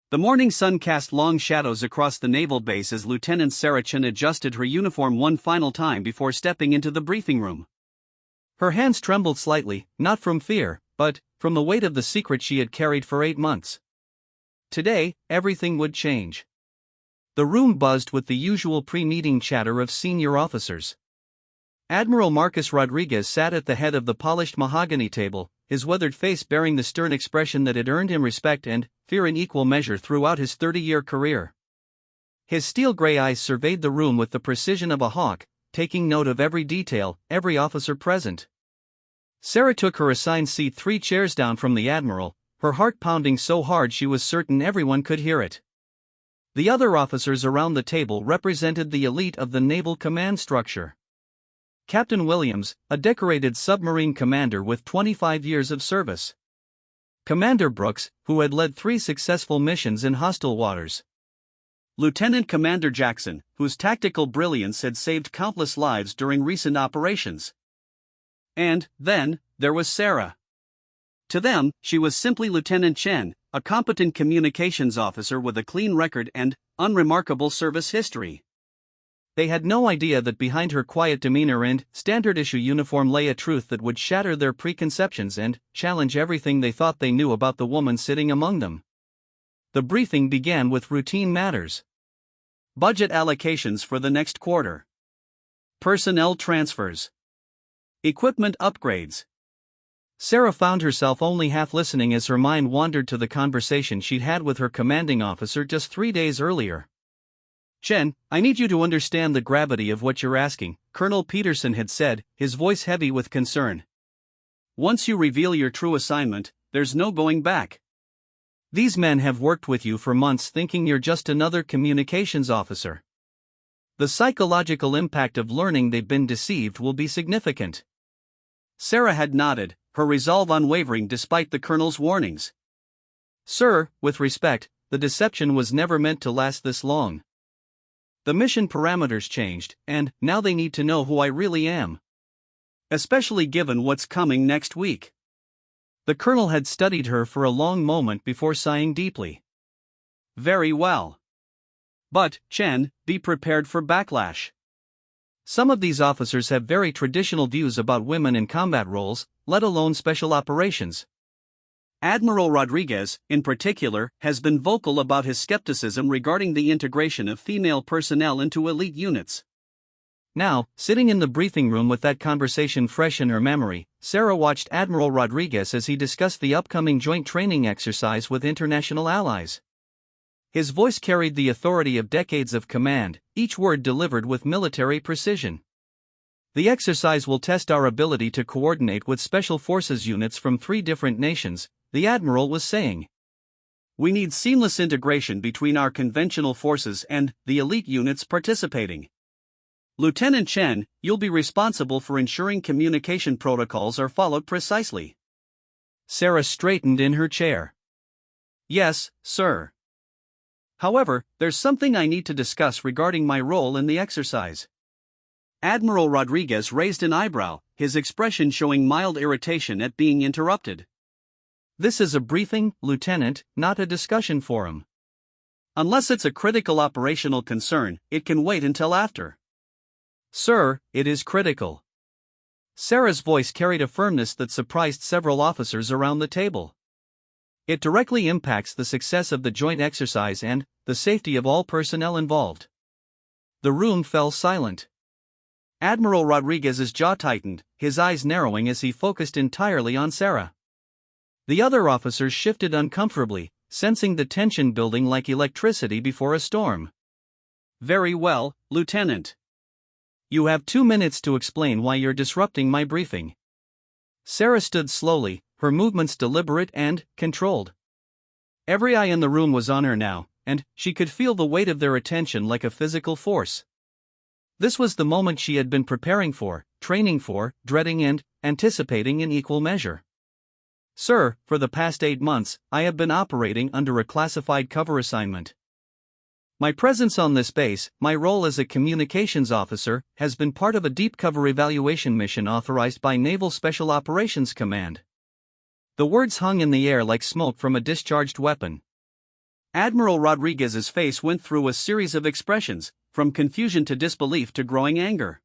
The morning sun cast long shadows across the naval base as Lieutenant Sarah Chen adjusted her uniform one final time before stepping into the briefing room. Her hands trembled slightly, not from fear, but from the weight of the secret she had carried for 8 months. Today, everything would change. The room buzzed with the usual pre-meeting chatter of senior officers. Admiral Marcus Rodriguez sat at the head of the polished mahogany table, his weathered face bearing the stern expression that had earned him respect and fear in equal measure throughout his 30-year career. His steel-gray eyes surveyed the room with the precision of a hawk, taking note of every detail, every officer present. Sarah took her assigned seat 3 chairs down from the Admiral, her heart pounding so hard she was certain everyone could hear it. The other officers around the table represented the elite of the naval command structure. Captain Williams, a decorated submarine commander with 25 years of service. Commander Brooks, who had led 3 successful missions in hostile waters. Lieutenant Commander Jackson, whose tactical brilliance had saved countless lives during recent operations. And, then, there was Sarah. To them, she was simply Lieutenant Chen, a competent communications officer with a clean record and unremarkable service history. They had no idea that behind her quiet demeanor and standard-issue uniform lay a truth that would shatter their preconceptions and challenge everything they thought they knew about the woman sitting among them. The briefing began with routine matters. Budget allocations for the next quarter. Personnel transfers. Equipment upgrades. Sarah found herself only half listening as her mind wandered to the conversation she'd had with her commanding officer just 3 days earlier. "Chen, I need you to understand the gravity of what you're asking," Colonel Peterson had said, his voice heavy with concern. "Once you reveal your true assignment, there's no going back. These men have worked with you for months thinking you're just another communications officer. The psychological impact of learning they've been deceived will be significant." Sarah had nodded, her resolve unwavering despite the colonel's warnings. "Sir, with respect, the deception was never meant to last this long. The mission parameters changed, and now they need to know who I really am. Especially given what's coming next week." The colonel had studied her for a long moment before sighing deeply. "Very well. But, Chen, be prepared for backlash. Some of these officers have very traditional views about women in combat roles, let alone special operations. Admiral Rodriguez, in particular, has been vocal about his skepticism regarding the integration of female personnel into elite units." Now, sitting in the briefing room with that conversation fresh in her memory, Sarah watched Admiral Rodriguez as he discussed the upcoming joint training exercise with international allies. His voice carried the authority of decades of command, each word delivered with military precision. "The exercise will test our ability to coordinate with special forces units from 3 different nations," the Admiral was saying. "We need seamless integration between our conventional forces and the elite units participating. Lieutenant Chen, you'll be responsible for ensuring communication protocols are followed precisely." Sarah straightened in her chair. "Yes, sir. However, there's something I need to discuss regarding my role in the exercise." Admiral Rodriguez raised an eyebrow, his expression showing mild irritation at being interrupted. "This is a briefing, Lieutenant, not a discussion forum. Unless it's a critical operational concern, it can wait until after." "Sir, it is critical." Sarah's voice carried a firmness that surprised several officers around the table. "It directly impacts the success of the joint exercise and the safety of all personnel involved." The room fell silent. Admiral Rodriguez's jaw tightened, his eyes narrowing as he focused entirely on Sarah. The other officers shifted uncomfortably, sensing the tension building like electricity before a storm. "Very well, Lieutenant. You have 2 minutes to explain why you're disrupting my briefing." Sarah stood slowly, her movements deliberate and controlled. Every eye in the room was on her now, and she could feel the weight of their attention like a physical force. This was the moment she had been preparing for, training for, dreading and anticipating in equal measure. "Sir, for the past 8 months, I have been operating under a classified cover assignment. My presence on this base, my role as a communications officer, has been part of a deep cover evaluation mission authorized by Naval Special Operations Command." The words hung in the air like smoke from a discharged weapon. Admiral Rodriguez's face went through a series of expressions, from confusion to disbelief to growing anger.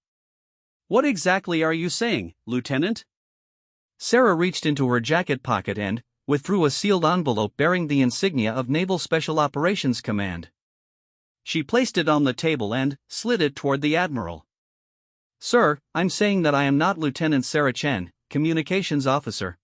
What exactly are you saying, Lieutenant? Sarah reached into her jacket pocket and withdrew a sealed envelope bearing the insignia of Naval Special Operations Command. She placed it on the table and slid it toward the Admiral. Sir, I'm saying that I am not Lieutenant Sarah Chen, Communications Officer.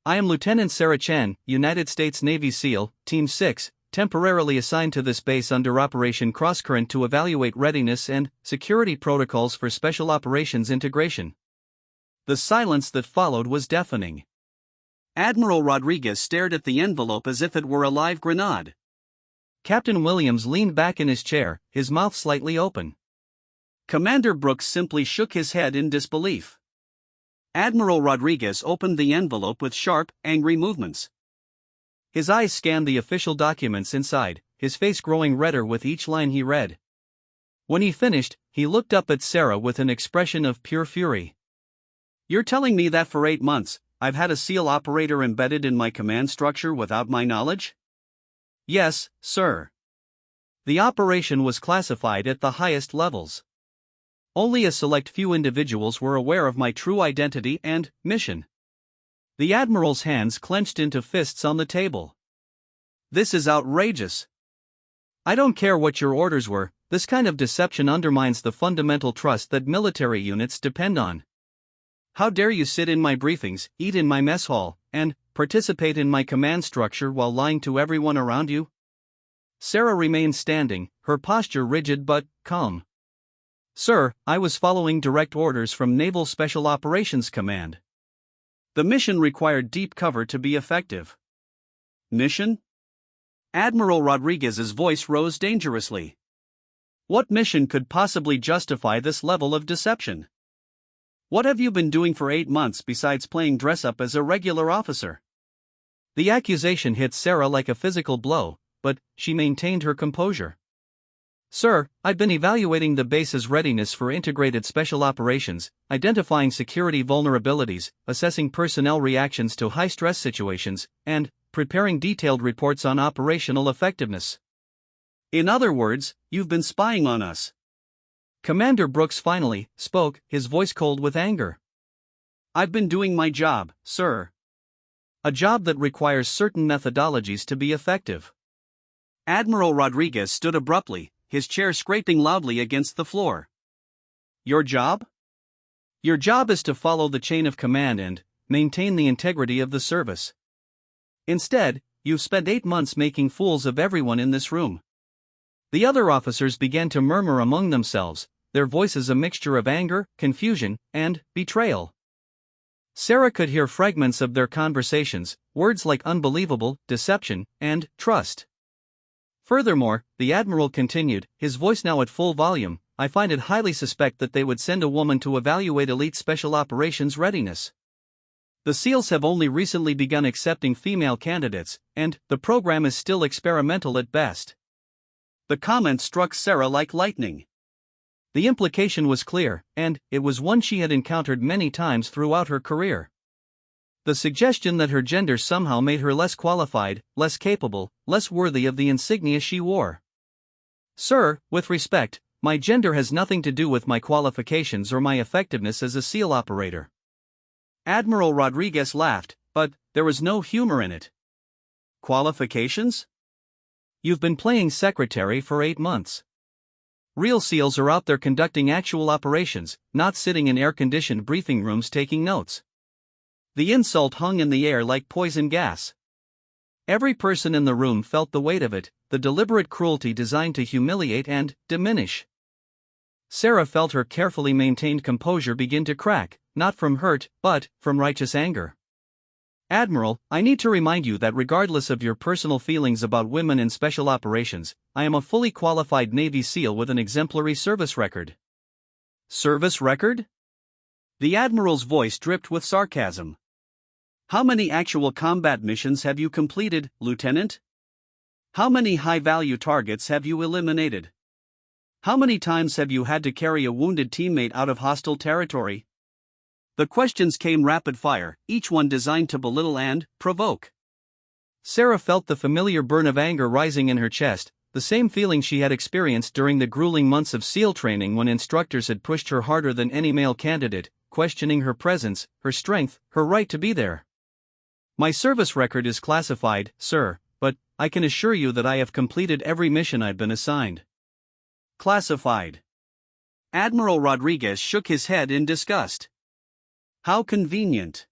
I am Lieutenant Sarah Chen, United States Navy SEAL, Team 6, temporarily assigned to this base under Operation Crosscurrent to evaluate readiness and security protocols for special operations integration. The silence that followed was deafening. Admiral Rodriguez stared at the envelope as if it were a live grenade. Captain Williams leaned back in his chair, his mouth slightly open. Commander Brooks simply shook his head in disbelief. Admiral Rodriguez opened the envelope with sharp, angry movements. His eyes scanned the official documents inside, his face growing redder with each line he read. When he finished, he looked up at Sarah with an expression of pure fury. You're telling me that for 8 months, I've had a SEAL operator embedded in my command structure without my knowledge? Yes, sir. The operation was classified at the highest levels. Only a select few individuals were aware of my true identity and mission. The Admiral's hands clenched into fists on the table. This is outrageous. I don't care what your orders were, this kind of deception undermines the fundamental trust that military units depend on. How dare you sit in my briefings, eat in my mess hall, and participate in my command structure while lying to everyone around you? Sarah remained standing, her posture rigid but calm. Sir, I was following direct orders from Naval Special Operations Command. The mission required deep cover to be effective. Mission? Admiral Rodriguez's voice rose dangerously. What mission could possibly justify this level of deception? What have you been doing for 8 months besides playing dress-up as a regular officer? The accusation hit Sarah like a physical blow, but she maintained her composure. Sir, I've been evaluating the base's readiness for integrated special operations, identifying security vulnerabilities, assessing personnel reactions to high-stress situations, and preparing detailed reports on operational effectiveness. In other words, you've been spying on us. Commander Brooks finally spoke, his voice cold with anger. I've been doing my job, sir. A job that requires certain methodologies to be effective. Admiral Rodriguez stood abruptly, his chair scraping loudly against the floor. Your job? Your job is to follow the chain of command and maintain the integrity of the service. Instead, you've spent 8 months making fools of everyone in this room. The other officers began to murmur among themselves, their voices a mixture of anger, confusion, and betrayal. Sarah could hear fragments of their conversations, words like unbelievable, deception, and trust. Furthermore, the Admiral continued, his voice now at full volume, I find it highly suspect that they would send a woman to evaluate elite special operations readiness. The SEALs have only recently begun accepting female candidates, and the program is still experimental at best. The comment struck Sarah like lightning. The implication was clear, and it was one she had encountered many times throughout her career. The suggestion that her gender somehow made her less qualified, less capable, less worthy of the insignia she wore. Sir, with respect, my gender has nothing to do with my qualifications or my effectiveness as a SEAL operator. Admiral Rodriguez laughed, but there was no humor in it. Qualifications? You've been playing secretary for 8 months. Real SEALs are out there conducting actual operations, not sitting in air-conditioned briefing rooms taking notes. The insult hung in the air like poison gas. Every person in the room felt the weight of it, the deliberate cruelty designed to humiliate and diminish. Sarah felt her carefully maintained composure begin to crack, not from hurt, but from righteous anger. Admiral, I need to remind you that regardless of your personal feelings about women in special operations, I am a fully qualified Navy SEAL with an exemplary service record. Service record? The Admiral's voice dripped with sarcasm. How many actual combat missions have you completed, Lieutenant? How many high-value targets have you eliminated? How many times have you had to carry a wounded teammate out of hostile territory? The questions came rapid fire, each one designed to belittle and provoke. Sarah felt the familiar burn of anger rising in her chest, the same feeling she had experienced during the grueling months of SEAL training when instructors had pushed her harder than any male candidate, questioning her presence, her strength, her right to be there. My service record is classified, sir, but I can assure you that I have completed every mission I've been assigned. Classified. Admiral Rodriguez shook his head in disgust. How convenient.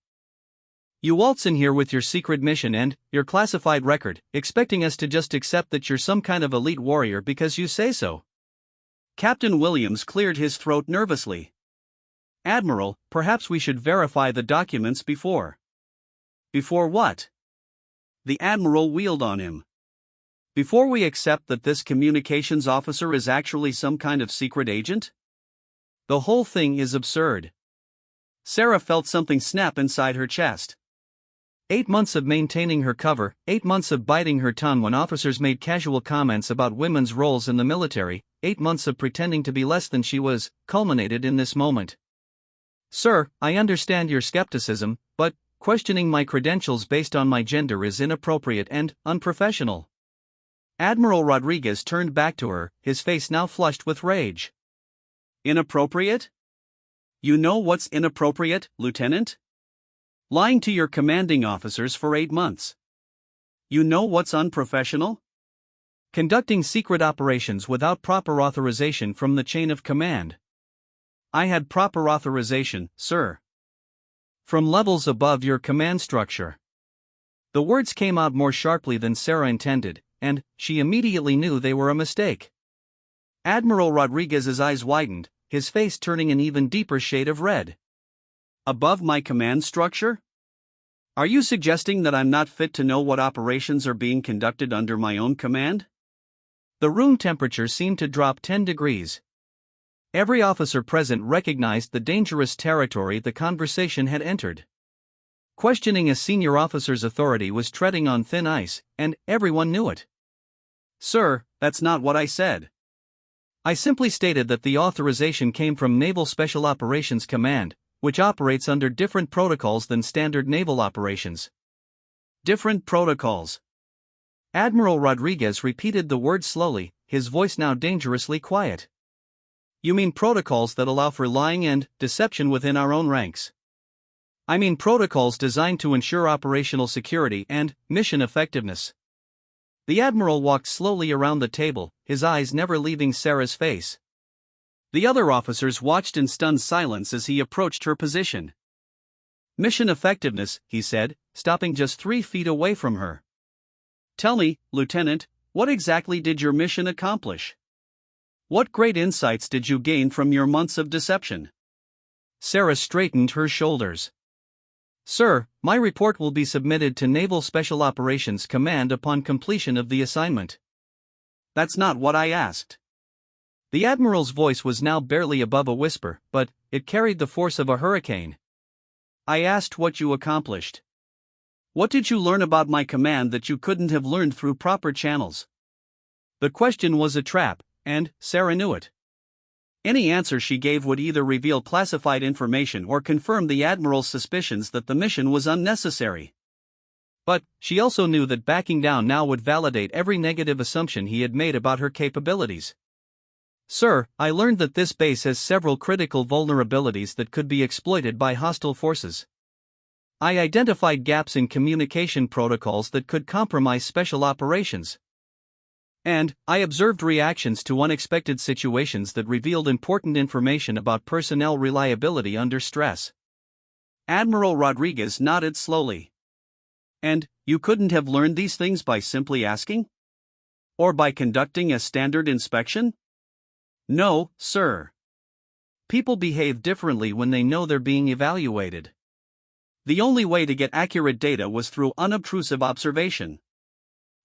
You waltz in here with your secret mission and your classified record, expecting us to just accept that you're some kind of elite warrior because you say so. Captain Williams cleared his throat nervously. Admiral, perhaps we should verify the documents before. Before what? The Admiral wheeled on him. Before we accept that this communications officer is actually some kind of secret agent? The whole thing is absurd. Sarah felt something snap inside her chest. 8 months of maintaining her cover, 8 months of biting her tongue when officers made casual comments about women's roles in the military, 8 months of pretending to be less than she was, culminated in this moment. Sir, I understand your skepticism, but questioning my credentials based on my gender is inappropriate and unprofessional. Admiral Rodriguez turned back to her, his face now flushed with rage. Inappropriate? You know what's inappropriate, Lieutenant? Lying to your commanding officers for 8 months. You know what's unprofessional? Conducting secret operations without proper authorization from the chain of command. I had proper authorization, sir. From levels above your command structure. The words came out more sharply than Sarah intended, and she immediately knew they were a mistake. Admiral Rodriguez's eyes widened, his face turning an even deeper shade of red. Above my command structure? Are you suggesting that I'm not fit to know what operations are being conducted under my own command? The room temperature seemed to drop 10 degrees. Every officer present recognized the dangerous territory the conversation had entered. Questioning a senior officer's authority was treading on thin ice, and everyone knew it. Sir, that's not what I said. I simply stated that the authorization came from Naval Special Operations Command, which operates under different protocols than standard naval operations. Different protocols. Admiral Rodriguez repeated the word slowly, his voice now dangerously quiet. You mean protocols that allow for lying and deception within our own ranks? I mean protocols designed to ensure operational security and mission effectiveness. The Admiral walked slowly around the table, his eyes never leaving Sarah's face. The other officers watched in stunned silence as he approached her position. Mission effectiveness, he said, stopping just 3 feet away from her. Tell me, Lieutenant, what exactly did your mission accomplish? What great insights did you gain from your months of deception? Sarah straightened her shoulders. Sir, my report will be submitted to Naval Special Operations Command upon completion of the assignment. That's not what I asked. The Admiral's voice was now barely above a whisper, but it carried the force of a hurricane. I asked what you accomplished. What did you learn about my command that you couldn't have learned through proper channels? The question was a trap, and Sarah knew it. Any answer she gave would either reveal classified information or confirm the Admiral's suspicions that the mission was unnecessary. But she also knew that backing down now would validate every negative assumption he had made about her capabilities. Sir, I learned that this base has several critical vulnerabilities that could be exploited by hostile forces. I identified gaps in communication protocols that could compromise special operations. And I observed reactions to unexpected situations that revealed important information about personnel reliability under stress. Admiral Rodriguez nodded slowly. And you couldn't have learned these things by simply asking? Or by conducting a standard inspection? No, sir. People behave differently when they know they're being evaluated. The only way to get accurate data was through unobtrusive observation.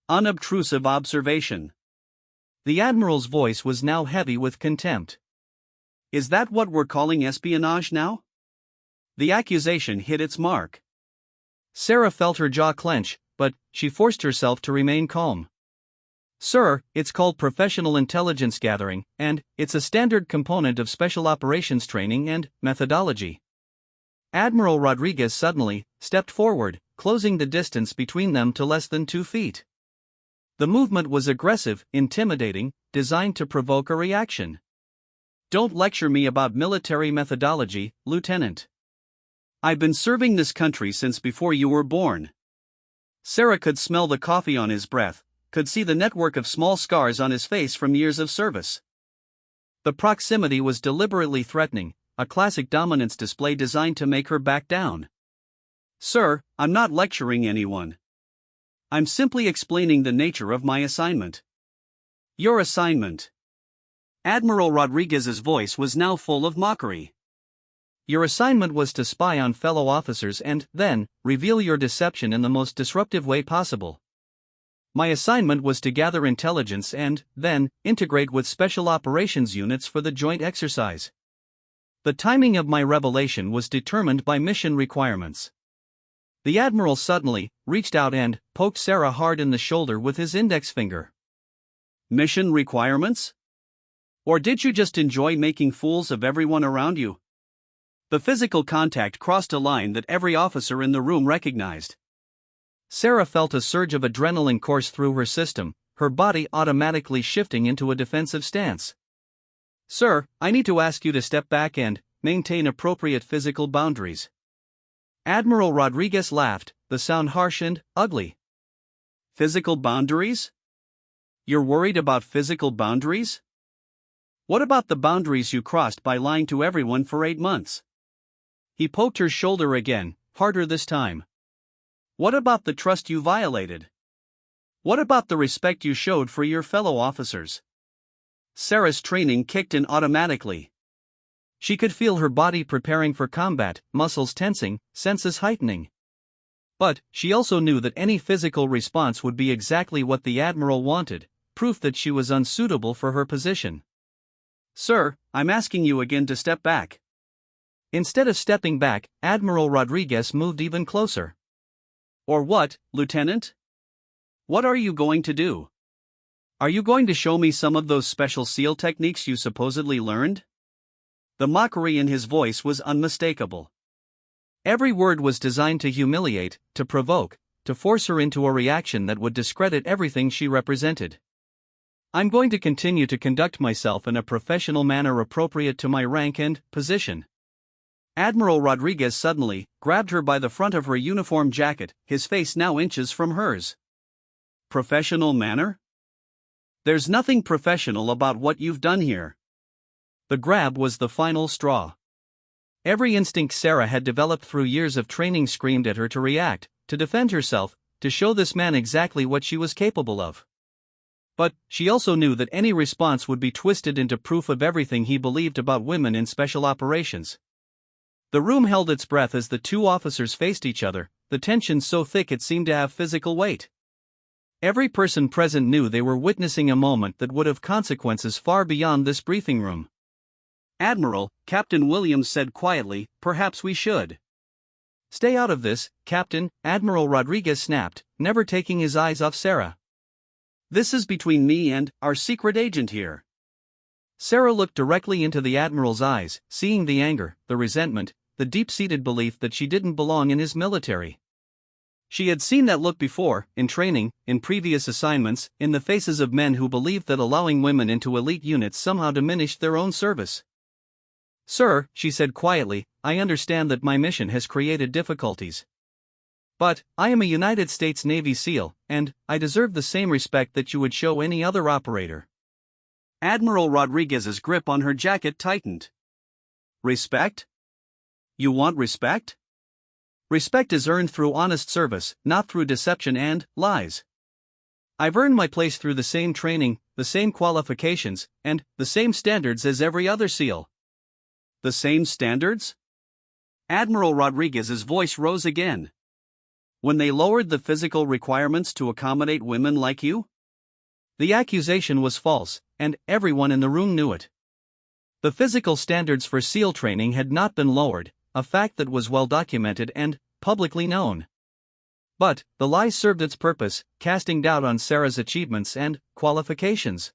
Unobtrusive observation. The Admiral's voice was now heavy with contempt. Is that what we're calling espionage now? The accusation hit its mark. Sarah felt her jaw clench, but she forced herself to remain calm. Sir, it's called professional intelligence gathering, and it's a standard component of special operations training and methodology. Admiral Rodriguez suddenly stepped forward, closing the distance between them to less than 2 feet. The movement was aggressive, intimidating, designed to provoke a reaction. "Don't lecture me about military methodology, Lieutenant. I've been serving this country since before you were born." Sarah could smell the coffee on his breath, could see the network of small scars on his face from years of service. The proximity was deliberately threatening, a classic dominance display designed to make her back down. "Sir, I'm not lecturing anyone. I'm simply explaining the nature of my assignment." "Your assignment?" Admiral Rodriguez's voice was now full of mockery. "Your assignment was to spy on fellow officers and, then, reveal your deception in the most disruptive way possible. My assignment was to gather intelligence and, then, integrate with special operations units for the joint exercise. The timing of my revelation was determined by mission requirements." The Admiral suddenly reached out and poked Sarah hard in the shoulder with his index finger. "Mission requirements? Or did you just enjoy making fools of everyone around you?" The physical contact crossed a line that every officer in the room recognized. Sarah felt a surge of adrenaline course through her system, her body automatically shifting into a defensive stance. "Sir, I need to ask you to step back and maintain appropriate physical boundaries." Admiral Rodriguez laughed, the sound harsh and ugly. "Physical boundaries? You're worried about physical boundaries? What about the boundaries you crossed by lying to everyone for 8 months?" He poked her shoulder again, harder this time. "What about the trust you violated? What about the respect you showed for your fellow officers?" Sarah's training kicked in automatically. She could feel her body preparing for combat, muscles tensing, senses heightening. But she also knew that any physical response would be exactly what the Admiral wanted, proof that she was unsuitable for her position. "Sir, I'm asking you again to step back." Instead of stepping back, Admiral Rodriguez moved even closer. "Or what, Lieutenant? What are you going to do? Are you going to show me some of those special SEAL techniques you supposedly learned?" The mockery in his voice was unmistakable. Every word was designed to humiliate, to provoke, to force her into a reaction that would discredit everything she represented. "I'm going to continue to conduct myself in a professional manner appropriate to my rank and position." Admiral Rodriguez suddenly grabbed her by the front of her uniform jacket, his face now inches from hers. "Professional manner? There's nothing professional about what you've done here." The grab was the final straw. Every instinct Sarah had developed through years of training screamed at her to react, to defend herself, to show this man exactly what she was capable of. But she also knew that any response would be twisted into proof of everything he believed about women in special operations. The room held its breath as the two officers faced each other, the tension so thick it seemed to have physical weight. Every person present knew they were witnessing a moment that would have consequences far beyond this briefing room. "Admiral," Captain Williams said quietly, "perhaps we should." "Stay out of this, Captain," Admiral Rodriguez snapped, never taking his eyes off Sarah. "This is between me and our secret agent here." Sarah looked directly into the Admiral's eyes, seeing the anger, the resentment, the deep-seated belief that she didn't belong in his military. She had seen that look before, in training, in previous assignments, in the faces of men who believed that allowing women into elite units somehow diminished their own service. "Sir," she said quietly, "I understand that my mission has created difficulties. But I am a United States Navy SEAL, and I deserve the same respect that you would show any other operator." Admiral Rodriguez's grip on her jacket tightened. "Respect? You want respect? Respect is earned through honest service, not through deception and lies. I've earned my place through the same training, the same qualifications, and the same standards as every other SEAL." "The same standards?" Admiral Rodriguez's voice rose again. "When they lowered the physical requirements to accommodate women like you?" The accusation was false, and everyone in the room knew it. The physical standards for SEAL training had not been lowered, a fact that was well documented and publicly known. But the lie served its purpose, casting doubt on Sarah's achievements and qualifications.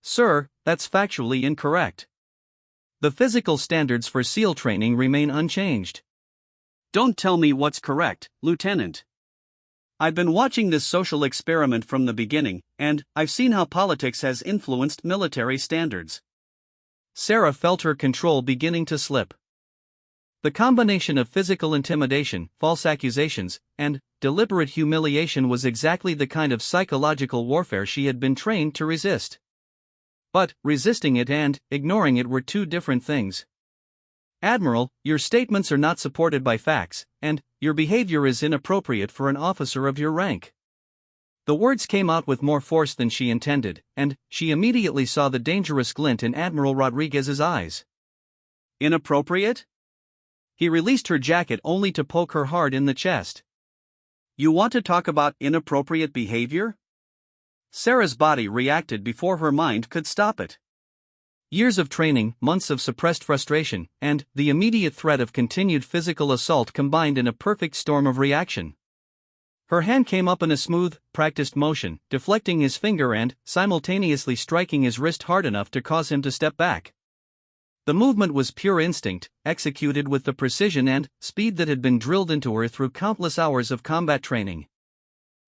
"Sir, that's factually incorrect. The physical standards for SEAL training remain unchanged." Don't tell me what's correct, Lieutenant. I've been watching this social experiment from the beginning, and I've seen how politics has influenced military standards. Sarah felt her control beginning to slip. The combination of physical intimidation, false accusations, and deliberate humiliation was exactly the kind of psychological warfare she had been trained to resist. But resisting it and ignoring it were two different things. Admiral, your statements are not supported by facts, and your behavior is inappropriate for an officer of your rank. The words came out with more force than she intended, and she immediately saw the dangerous glint in Admiral Rodriguez's eyes. Inappropriate? He released her jacket only to poke her hard in the chest. You want to talk about inappropriate behavior? Sarah's body reacted before her mind could stop it. Years of training, months of suppressed frustration, and the immediate threat of continued physical assault combined in a perfect storm of reaction. Her hand came up in a smooth, practiced motion, deflecting his finger and simultaneously striking his wrist hard enough to cause him to step back. The movement was pure instinct, executed with the precision and speed that had been drilled into her through countless hours of combat training.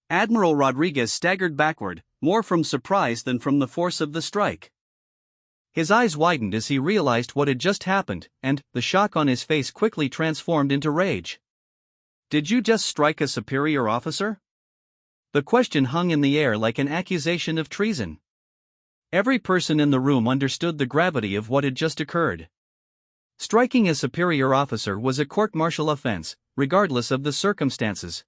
Admiral Rodriguez staggered backward, more from surprise than from the force of the strike. His eyes widened as he realized what had just happened, and the shock on his face quickly transformed into rage. Did you just strike a superior officer? The question hung in the air like an accusation of treason. Every person in the room understood the gravity of what had just occurred. Striking a superior officer was a court-martial offense, regardless of the circumstances.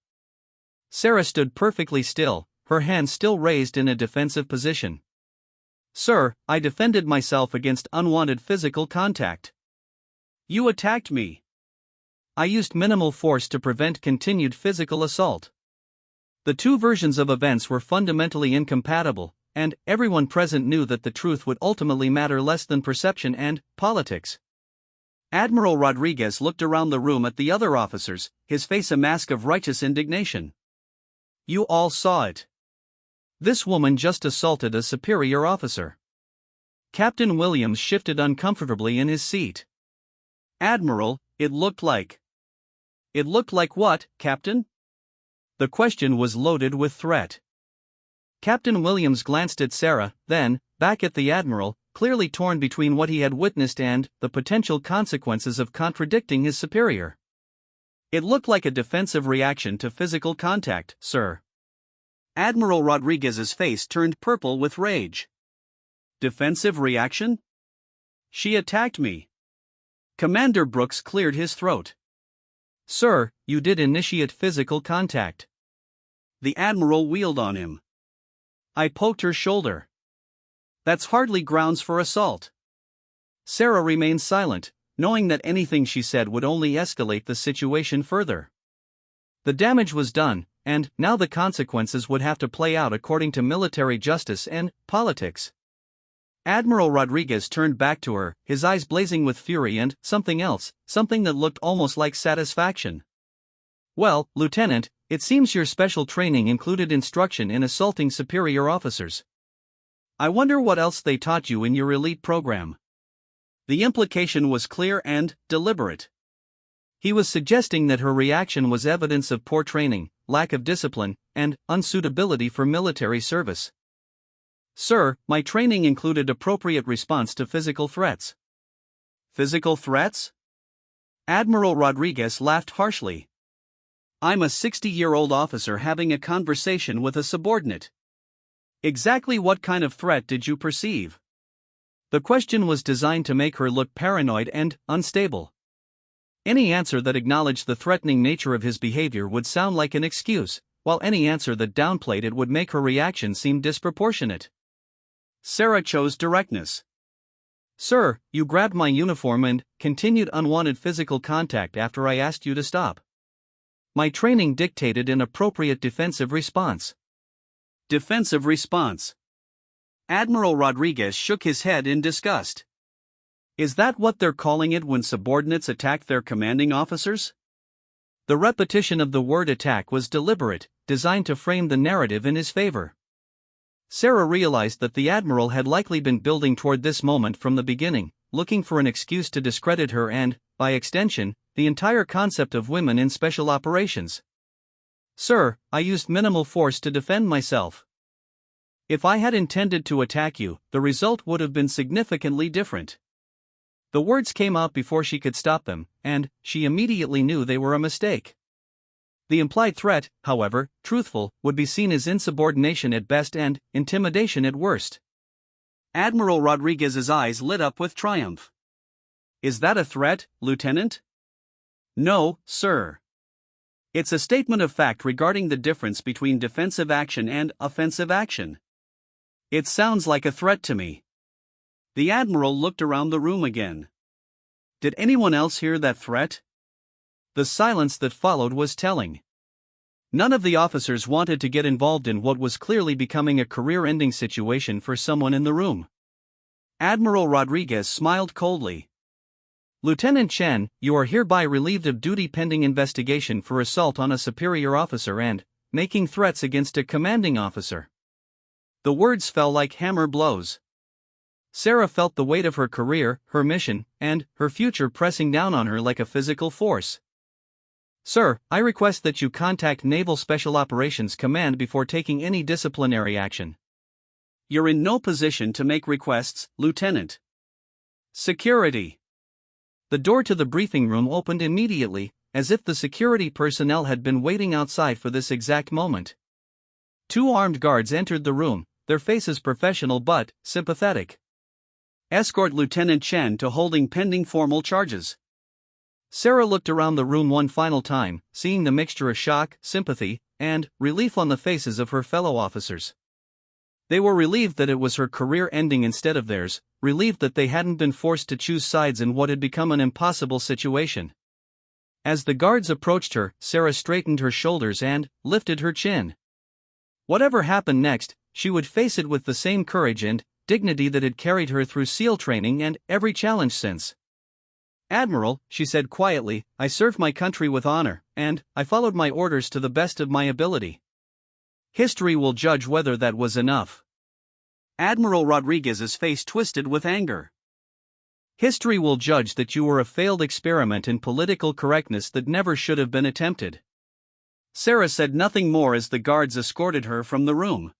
Sarah stood perfectly still, her hands still raised in a defensive position. Sir, I defended myself against unwanted physical contact. You attacked me. I used minimal force to prevent continued physical assault. The two versions of events were fundamentally incompatible, and everyone present knew that the truth would ultimately matter less than perception and politics. Admiral Rodriguez looked around the room at the other officers, his face a mask of righteous indignation. You all saw it. This woman just assaulted a superior officer. Captain Williams shifted uncomfortably in his seat. Admiral, it looked like. It looked like what, Captain? The question was loaded with threat. Captain Williams glanced at Sarah, then back at the Admiral, clearly torn between what he had witnessed and the potential consequences of contradicting his superior. It looked like a defensive reaction to physical contact, sir. Admiral Rodriguez's face turned purple with rage. Defensive reaction? She attacked me. Commander Brooks cleared his throat. Sir, you did initiate physical contact. The Admiral wheeled on him. I poked her shoulder. That's hardly grounds for assault. Sarah remained silent, knowing that anything she said would only escalate the situation further. The damage was done, and now the consequences would have to play out according to military justice and politics. Admiral Rodriguez turned back to her, his eyes blazing with fury and something else, something that looked almost like satisfaction. Well, Lieutenant, it seems your special training included instruction in assaulting superior officers. I wonder what else they taught you in your elite program. The implication was clear and deliberate. He was suggesting that her reaction was evidence of poor training, lack of discipline, and unsuitability for military service. Sir, my training included appropriate response to physical threats. Physical threats? Admiral Rodriguez laughed harshly. I'm a 60-year-old officer having a conversation with a subordinate. Exactly what kind of threat did you perceive? The question was designed to make her look paranoid and unstable. Any answer that acknowledged the threatening nature of his behavior would sound like an excuse, while any answer that downplayed it would make her reaction seem disproportionate. Sarah chose directness. Sir, you grabbed my uniform and continued unwanted physical contact after I asked you to stop. My training dictated an appropriate defensive response. Defensive response. Admiral Rodriguez shook his head in disgust. Is that what they're calling it when subordinates attack their commanding officers? The repetition of the word attack was deliberate, designed to frame the narrative in his favor. Sarah realized that the Admiral had likely been building toward this moment from the beginning, looking for an excuse to discredit her and, by extension, the entire concept of women in special operations. Sir, I used minimal force to defend myself. If I had intended to attack you, the result would have been significantly different. The words came out before she could stop them, and she immediately knew they were a mistake. The implied threat, however, truthful, would be seen as insubordination at best and intimidation at worst. Admiral Rodriguez's eyes lit up with triumph. Is that a threat, Lieutenant? No, sir. It's a statement of fact regarding the difference between defensive action and offensive action. It sounds like a threat to me. The Admiral looked around the room again. Did anyone else hear that threat? The silence that followed was telling. None of the officers wanted to get involved in what was clearly becoming a career-ending situation for someone in the room. Admiral Rodriguez smiled coldly. Lieutenant Chen, you are hereby relieved of duty pending investigation for assault on a superior officer and making threats against a commanding officer. The words fell like hammer blows. Sarah felt the weight of her career, her mission, and her future pressing down on her like a physical force. Sir, I request that you contact Naval Special Operations Command before taking any disciplinary action. You're in no position to make requests, Lieutenant. Security. The door to the briefing room opened immediately, as if the security personnel had been waiting outside for this exact moment. 2 armed guards entered the room, their faces professional but sympathetic. Escort Lieutenant Chen to holding pending formal charges. Sarah looked around the room one final time, seeing the mixture of shock, sympathy, and relief on the faces of her fellow officers. They were relieved that it was her career ending instead of theirs, relieved that they hadn't been forced to choose sides in what had become an impossible situation. As the guards approached her, Sarah straightened her shoulders and lifted her chin. Whatever happened next, she would face it with the same courage and dignity that had carried her through SEAL training and every challenge since. Admiral, she said quietly, I served my country with honor, and I followed my orders to the best of my ability. History will judge whether that was enough. Admiral Rodriguez's face twisted with anger. History will judge that you were a failed experiment in political correctness that never should have been attempted. Sarah said nothing more as the guards escorted her from the room.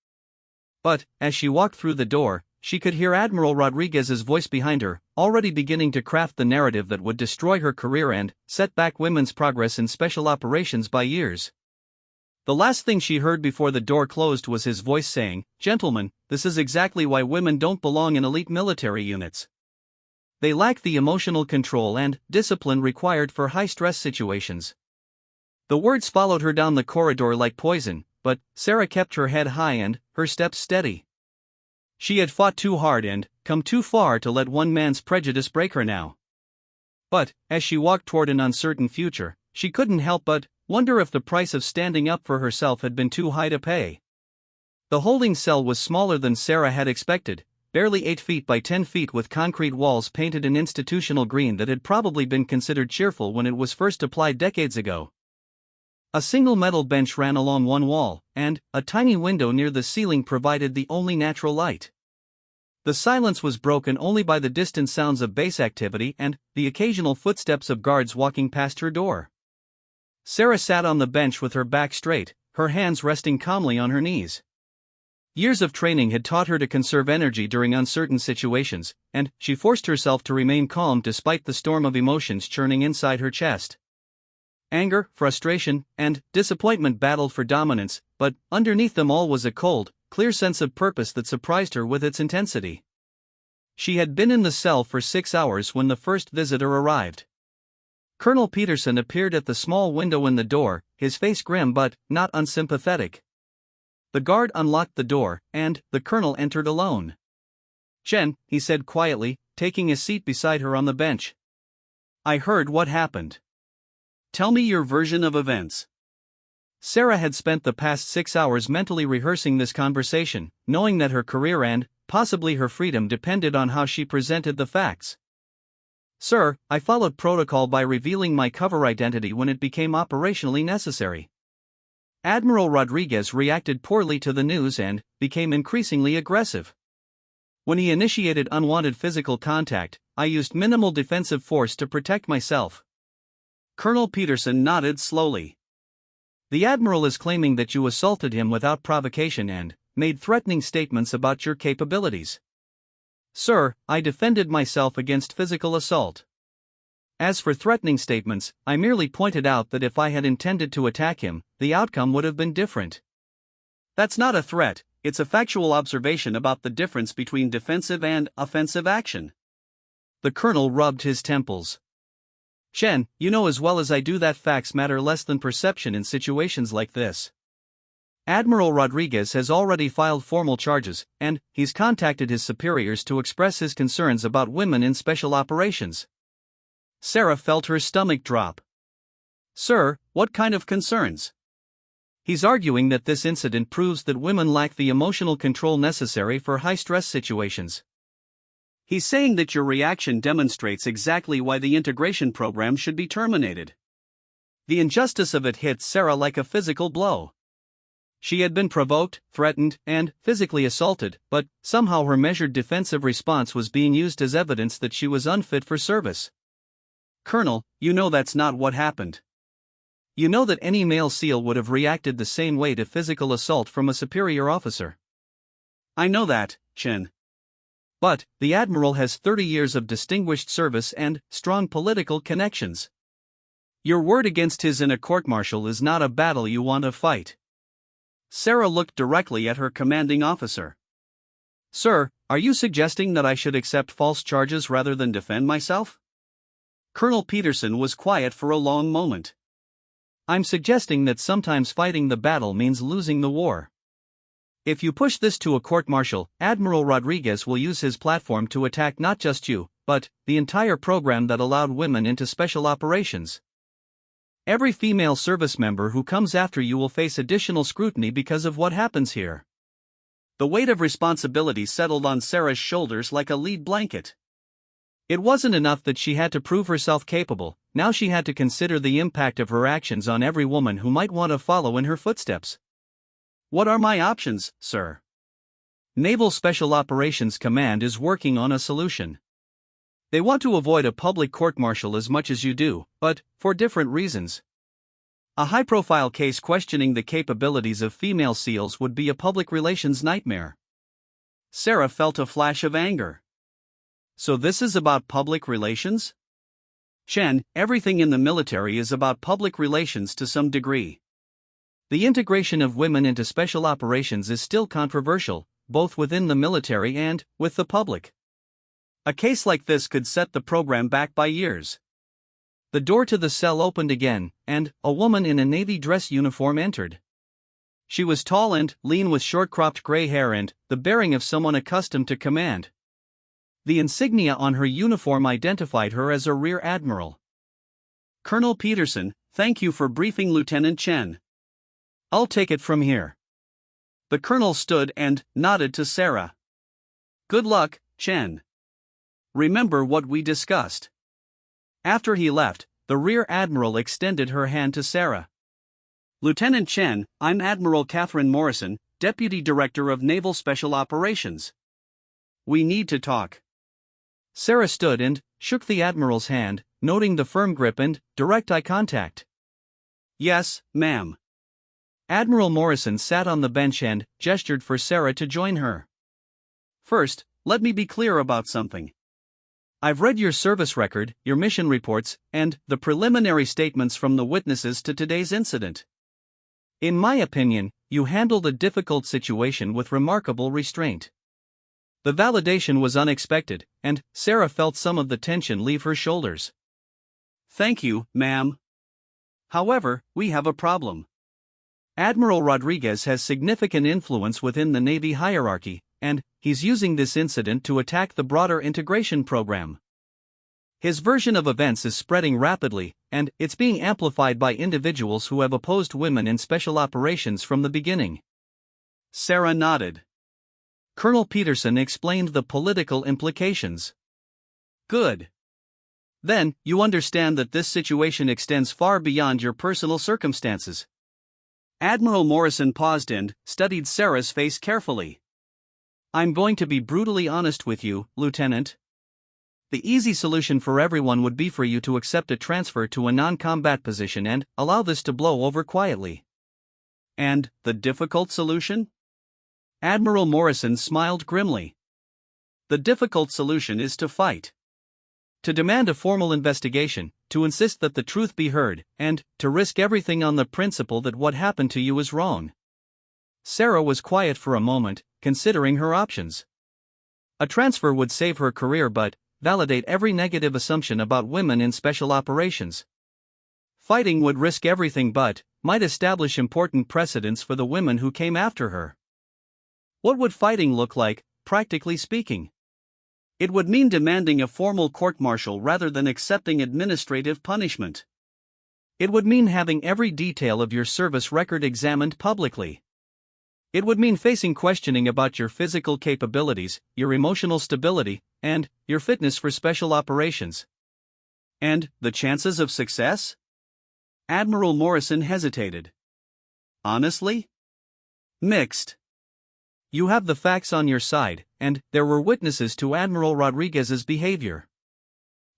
But, as she walked through the door, she could hear Admiral Rodriguez's voice behind her, already beginning to craft the narrative that would destroy her career and set back women's progress in special operations by years. The last thing she heard before the door closed was his voice saying, Gentlemen, this is exactly why women don't belong in elite military units. They lack the emotional control and discipline required for high-stress situations. The words followed her down the corridor like poison, but Sarah kept her head high and her steps steady. She had fought too hard and come too far to let one man's prejudice break her now. But, as she walked toward an uncertain future, she couldn't help but wonder if the price of standing up for herself had been too high to pay. The holding cell was smaller than Sarah had expected, barely 8 feet by 10 feet with concrete walls painted an institutional green that had probably been considered cheerful when it was first applied decades ago. A single metal bench ran along one wall, and a tiny window near the ceiling provided the only natural light. The silence was broken only by the distant sounds of base activity and the occasional footsteps of guards walking past her door. Sarah sat on the bench with her back straight, her hands resting calmly on her knees. Years of training had taught her to conserve energy during uncertain situations, and she forced herself to remain calm despite the storm of emotions churning inside her chest. Anger, frustration, and disappointment battled for dominance, but underneath them all was a cold, clear sense of purpose that surprised her with its intensity. She had been in the cell for 6 hours when the first visitor arrived. Colonel Peterson appeared at the small window in the door, his face grim but not unsympathetic. The guard unlocked the door, and the colonel entered alone. Chen, he said quietly, taking a seat beside her on the bench. I heard what happened. Tell me your version of events. Sarah had spent the past 6 hours mentally rehearsing this conversation, knowing that her career and, possibly her freedom depended on how she presented the facts. Sir, I followed protocol by revealing my cover identity when it became operationally necessary. Admiral Rodriguez reacted poorly to the news and became increasingly aggressive. When he initiated unwanted physical contact, I used minimal defensive force to protect myself. Colonel Peterson nodded slowly. The Admiral is claiming that you assaulted him without provocation and made threatening statements about your capabilities. Sir, I defended myself against physical assault. As for threatening statements, I merely pointed out that if I had intended to attack him, the outcome would have been different. That's not a threat, it's a factual observation about the difference between defensive and offensive action. The Colonel rubbed his temples. Chen, you know as well as I do that facts matter less than perception in situations like this. Admiral Rodriguez has already filed formal charges, and he's contacted his superiors to express his concerns about women in special operations. Sarah felt her stomach drop. Sir, what kind of concerns? He's arguing that this incident proves that women lack the emotional control necessary for high-stress situations. He's saying that your reaction demonstrates exactly why the integration program should be terminated. The injustice of it hit Sarah like a physical blow. She had been provoked, threatened, and physically assaulted, but somehow her measured defensive response was being used as evidence that she was unfit for service. Colonel, you know that's not what happened. You know that any male SEAL would have reacted the same way to physical assault from a superior officer. I know that, Chen. But the Admiral has 30 years of distinguished service and strong political connections. Your word against his in a court-martial is not a battle you want to fight. Sarah looked directly at her commanding officer. Sir, are you suggesting that I should accept false charges rather than defend myself? Colonel Peterson was quiet for a long moment. I'm suggesting that sometimes fighting the battle means losing the war. If you push this to a court-martial, Admiral Rodriguez will use his platform to attack not just you, but the entire program that allowed women into special operations. Every female service member who comes after you will face additional scrutiny because of what happens here. The weight of responsibility settled on Sarah's shoulders like a lead blanket. It wasn't enough that she had to prove herself capable, now she had to consider the impact of her actions on every woman who might want to follow in her footsteps. What are my options, sir? Naval Special Operations Command is working on a solution. They want to avoid a public court-martial as much as you do, but for different reasons. A high-profile case questioning the capabilities of female SEALs would be a public relations nightmare. Sarah felt a flash of anger. So this is about public relations? Chen, everything in the military is about public relations to some degree. The integration of women into special operations is still controversial, both within the military and with the public. A case like this could set the program back by years. The door to the cell opened again, and a woman in a navy dress uniform entered. She was tall and lean with short-cropped gray hair and the bearing of someone accustomed to command. The insignia on her uniform identified her as a Rear Admiral. Colonel Peterson, thank you for briefing Lieutenant Chen. I'll take it from here. The Colonel stood and nodded to Sarah. Good luck, Chen. Remember what we discussed. After he left, the Rear Admiral extended her hand to Sarah. Lieutenant Chen, I'm Admiral Catherine Morrison, Deputy Director of Naval Special Operations. We need to talk. Sarah stood and shook the Admiral's hand, noting the firm grip and direct eye contact. Yes, ma'am. Admiral Morrison sat on the bench and gestured for Sarah to join her. First, let me be clear about something. I've read your service record, your mission reports, and the preliminary statements from the witnesses to today's incident. In my opinion, you handled a difficult situation with remarkable restraint. The validation was unexpected, and Sarah felt some of the tension leave her shoulders. Thank you, ma'am. However, we have a problem. Admiral Rodriguez has significant influence within the Navy hierarchy, and he's using this incident to attack the broader integration program. His version of events is spreading rapidly, and it's being amplified by individuals who have opposed women in special operations from the beginning. Sarah nodded. Colonel Peterson explained the political implications. Good. Then, you understand that this situation extends far beyond your personal circumstances. Admiral Morrison paused and studied Sarah's face carefully. I'm going to be brutally honest with you, Lieutenant. The easy solution for everyone would be for you to accept a transfer to a non-combat position and allow this to blow over quietly. And the difficult solution? Admiral Morrison smiled grimly. The difficult solution is to fight. To demand a formal investigation, to insist that the truth be heard, and to risk everything on the principle that what happened to you is wrong. Sarah was quiet for a moment, considering her options. A transfer would save her career but validate every negative assumption about women in special operations. Fighting would risk everything but might establish important precedents for the women who came after her. What would fighting look like, practically speaking? It would mean demanding a formal court-martial rather than accepting administrative punishment. It would mean having every detail of your service record examined publicly. It would mean facing questioning about your physical capabilities, your emotional stability, and your fitness for special operations. And the chances of success? Admiral Morrison hesitated. Honestly? Mixed. You have the facts on your side, and there were witnesses to Admiral Rodriguez's behavior.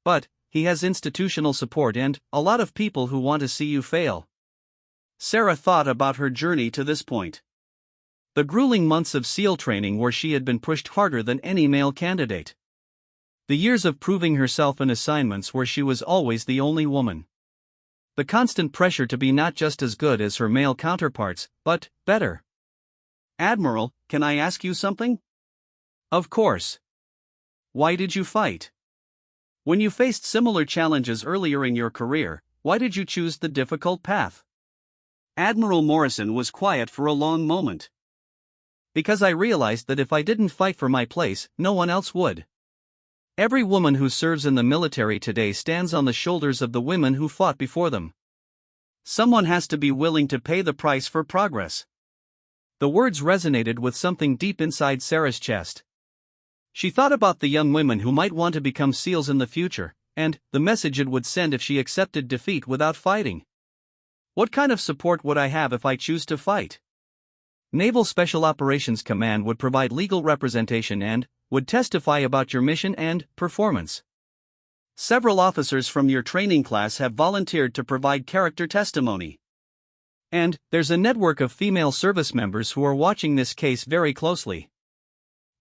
But he has institutional support and a lot of people who want to see you fail. Sarah thought about her journey to this point. The grueling months of SEAL training where she had been pushed harder than any male candidate. The years of proving herself in assignments where she was always the only woman. The constant pressure to be not just as good as her male counterparts, but better. Admiral, can I ask you something? Of course. Why did you fight? When you faced similar challenges earlier in your career, why did you choose the difficult path? Admiral Morrison was quiet for a long moment. Because I realized that if I didn't fight for my place, no one else would. Every woman who serves in the military today stands on the shoulders of the women who fought before them. Someone has to be willing to pay the price for progress. The words resonated with something deep inside Sarah's chest. She thought about the young women who might want to become SEALs in the future, and the message it would send if she accepted defeat without fighting. What kind of support would I have if I choose to fight? Naval Special Operations Command would provide legal representation and would testify about your mission and performance. Several officers from your training class have volunteered to provide character testimony. And there's a network of female service members who are watching this case very closely.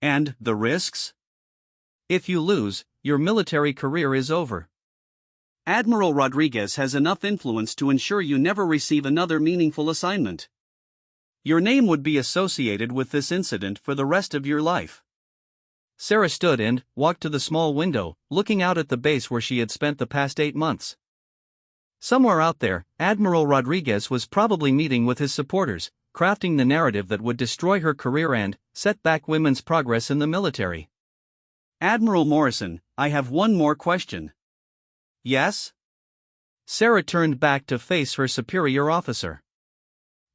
And the risks? If you lose, your military career is over. Admiral Rodriguez has enough influence to ensure you never receive another meaningful assignment. Your name would be associated with this incident for the rest of your life. Sarah stood and walked to the small window, looking out at the base where she had spent the past 8 months. Somewhere out there, Admiral Rodriguez was probably meeting with his supporters, crafting the narrative that would destroy her career and set back women's progress in the military. Admiral Morrison, I have one more question. Yes? Sarah turned back to face her superior officer.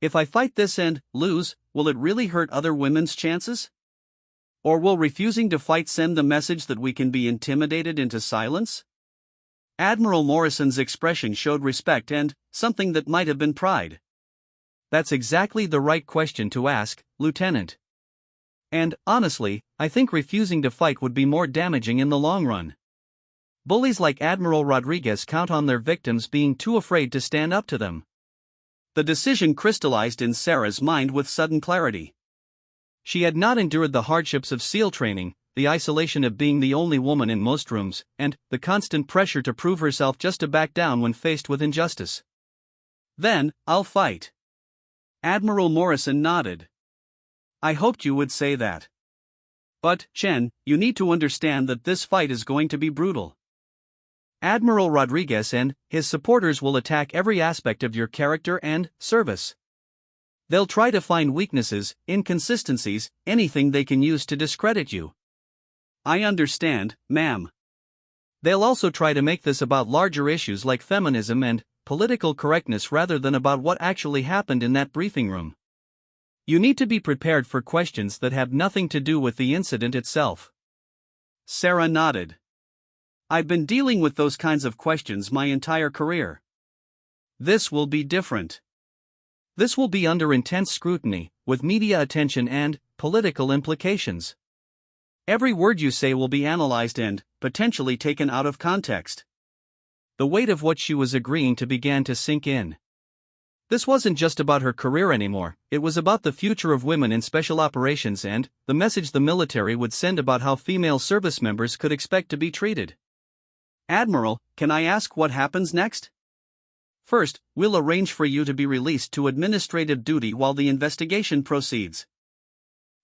If I fight this and lose, will it really hurt other women's chances? Or will refusing to fight send the message that we can be intimidated into silence? Admiral Morrison's expression showed respect and something that might have been pride. That's exactly the right question to ask, Lieutenant. And, honestly, I think refusing to fight would be more damaging in the long run. Bullies like Admiral Rodriguez count on their victims being too afraid to stand up to them. The decision crystallized in Sarah's mind with sudden clarity. She had not endured the hardships of SEAL training, the isolation of being the only woman in most rooms, and the constant pressure to prove herself just to back down when faced with injustice. Then, I'll fight. Admiral Morrison nodded. I hoped you would say that. But, Chen, you need to understand that this fight is going to be brutal. Admiral Rodriguez and his supporters will attack every aspect of your character and service. They'll try to find weaknesses, inconsistencies, anything they can use to discredit you. I understand, ma'am. They'll also try to make this about larger issues like feminism and political correctness rather than about what actually happened in that briefing room. You need to be prepared for questions that have nothing to do with the incident itself. Sarah nodded. I've been dealing with those kinds of questions my entire career. This will be different. This will be under intense scrutiny, with media attention and political implications. Every word you say will be analyzed and potentially taken out of context. The weight of what she was agreeing to began to sink in. This wasn't just about her career anymore, it was about the future of women in special operations and the message the military would send about how female service members could expect to be treated. "Admiral, can I ask what happens next?" "First, we'll arrange for you to be released to administrative duty while the investigation proceeds.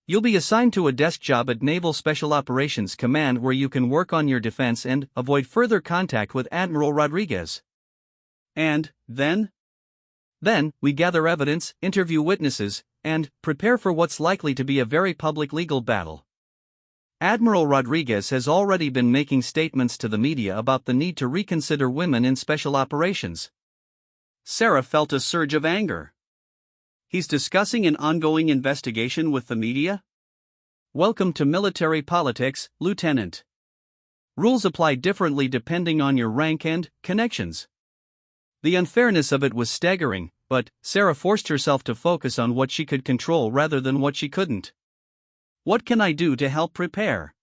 You'll be assigned to a desk job at Naval Special Operations Command where you can work on your defense and avoid further contact with Admiral Rodriguez." "And then?" "Then, we gather evidence, interview witnesses, and prepare for what's likely to be a very public legal battle. Admiral Rodriguez has already been making statements to the media about the need to reconsider women in special operations." Sarah felt a surge of anger. He's discussing an ongoing investigation with the media? Welcome to military politics, Lieutenant. Rules apply differently depending on your rank and connections. The unfairness of it was staggering, but Sarah forced herself to focus on what she could control rather than what she couldn't. "What can I do to help prepare?"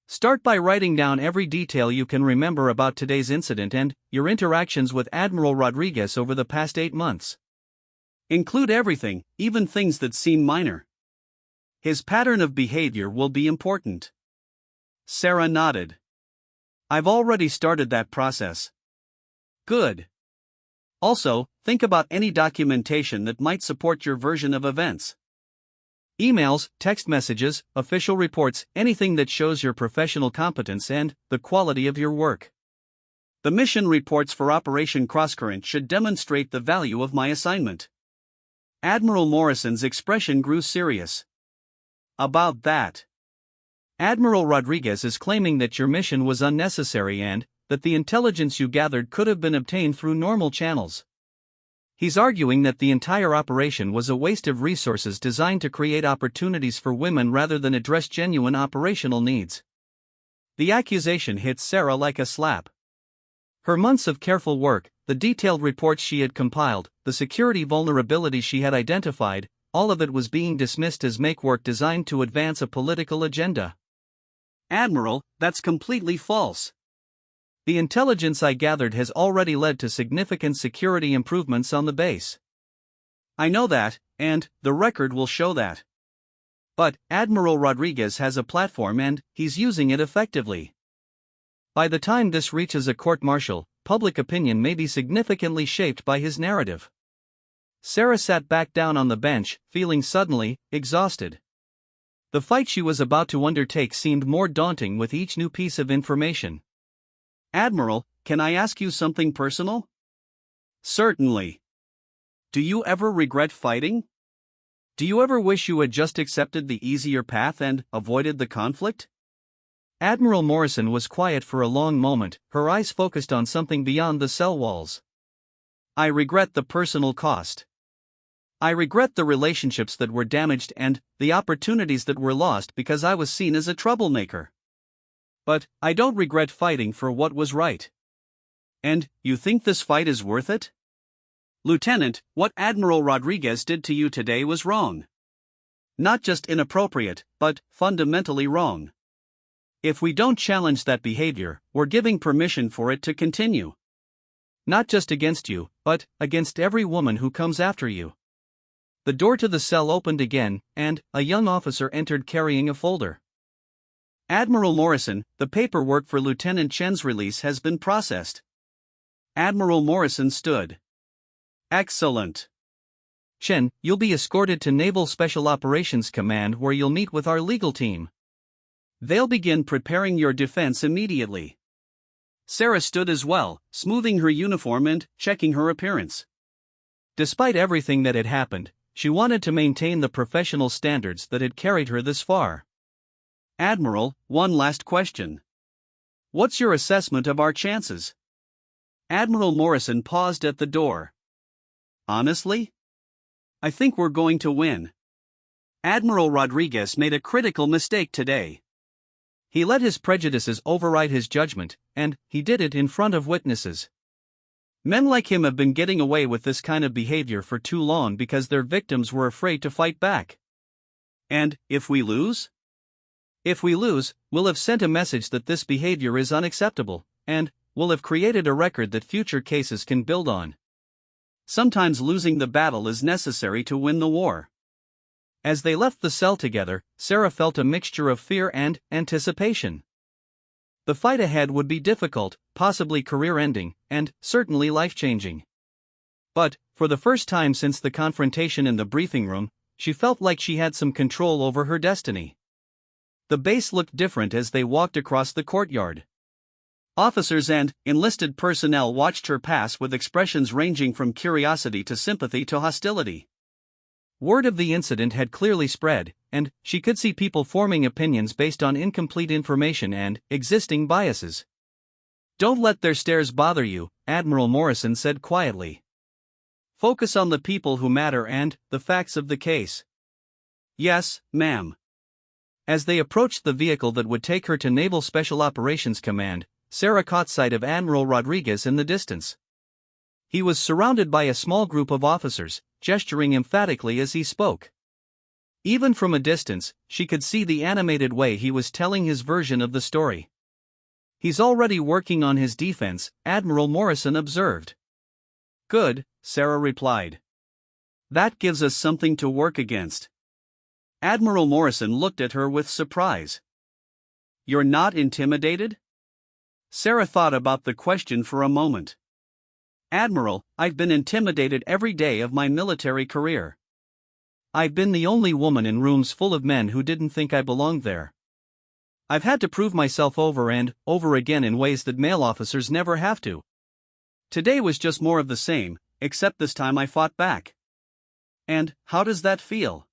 "Start by writing down every detail you can remember about today's incident and your interactions with Admiral Rodriguez over the past 8 months. Include everything, even things that seem minor. His pattern of behavior will be important." Sarah nodded. "I've already started that process." "Good. Also, think about any documentation that might support your version of events. Emails, text messages, official reports, anything that shows your professional competence and the quality of your work. The mission reports for Operation Crosscurrent should demonstrate the value of my assignment." Admiral Morrison's expression grew serious. "About that. Admiral Rodriguez is claiming that your mission was unnecessary and that the intelligence you gathered could have been obtained through normal channels. He's arguing that the entire operation was a waste of resources designed to create opportunities for women rather than address genuine operational needs." The accusation hit Sarah like a slap. Her months of careful work, the detailed reports she had compiled, the security vulnerabilities she had identified, all of it was being dismissed as make work designed to advance a political agenda. "Admiral, that's completely false. The intelligence I gathered has already led to significant security improvements on the base." "I know that, and the record will show that. But Admiral Rodriguez has a platform and he's using it effectively. By the time this reaches a court-martial, public opinion may be significantly shaped by his narrative." Sarah sat back down on the bench, feeling suddenly exhausted. The fight she was about to undertake seemed more daunting with each new piece of information. "Admiral, can I ask you something personal?" "Certainly. Do you ever regret fighting? Do you ever wish you had just accepted the easier path and avoided the conflict?" Admiral Morrison was quiet for a long moment, her eyes focused on something beyond the cell walls. "I regret the personal cost. I regret the relationships that were damaged and the opportunities that were lost because I was seen as a troublemaker. But I don't regret fighting for what was right." "And you think this fight is worth it?" "Lieutenant, what Admiral Rodriguez did to you today was wrong. Not just inappropriate, but fundamentally wrong. If we don't challenge that behavior, we're giving permission for it to continue. Not just against you, but against every woman who comes after you." The door to the cell opened again, and a young officer entered carrying a folder. "Admiral Morrison, the paperwork for Lieutenant Chen's release has been processed." Admiral Morrison stood. "Excellent. Chen, you'll be escorted to Naval Special Operations Command where you'll meet with our legal team. They'll begin preparing your defense immediately." Sarah stood as well, smoothing her uniform and checking her appearance. Despite everything that had happened, she wanted to maintain the professional standards that had carried her this far. "Admiral, one last question. What's your assessment of our chances?" Admiral Morrison paused at the door. "Honestly? I think we're going to win. Admiral Rodriguez made a critical mistake today. He let his prejudices override his judgment, and he did it in front of witnesses. Men like him have been getting away with this kind of behavior for too long because their victims were afraid to fight back. And if we lose? If we lose, we'll have sent a message that this behavior is unacceptable, and we'll have created a record that future cases can build on. Sometimes losing the battle is necessary to win the war. As they left the cell together, Sarah felt a mixture of fear and anticipation. The fight ahead would be difficult, possibly career-ending, and certainly life-changing. But, for the first time since the confrontation in the briefing room, she felt like she had some control over her destiny. The base looked different as they walked across the courtyard. Officers and enlisted personnel watched her pass with expressions ranging from curiosity to sympathy to hostility. Word of the incident had clearly spread, and she could see people forming opinions based on incomplete information and existing biases. "Don't let their stares bother you," Admiral Morrison said quietly. "Focus on the people who matter and the facts of the case." "Yes, ma'am." As they approached the vehicle that would take her to Naval Special Operations Command, Sarah caught sight of Admiral Rodriguez in the distance. He was surrounded by a small group of officers, gesturing emphatically as he spoke. Even from a distance, she could see the animated way he was telling his version of the story. "He's already working on his defense," Admiral Morrison observed. "Good," Sarah replied. "That gives us something to work against." Admiral Morrison looked at her with surprise. "You're not intimidated?" Sarah thought about the question for a moment. "Admiral, I've been intimidated every day of my military career. I've been the only woman in rooms full of men who didn't think I belonged there. I've had to prove myself over and over again in ways that male officers never have to. Today was just more of the same, except this time I fought back." "And how does that feel?"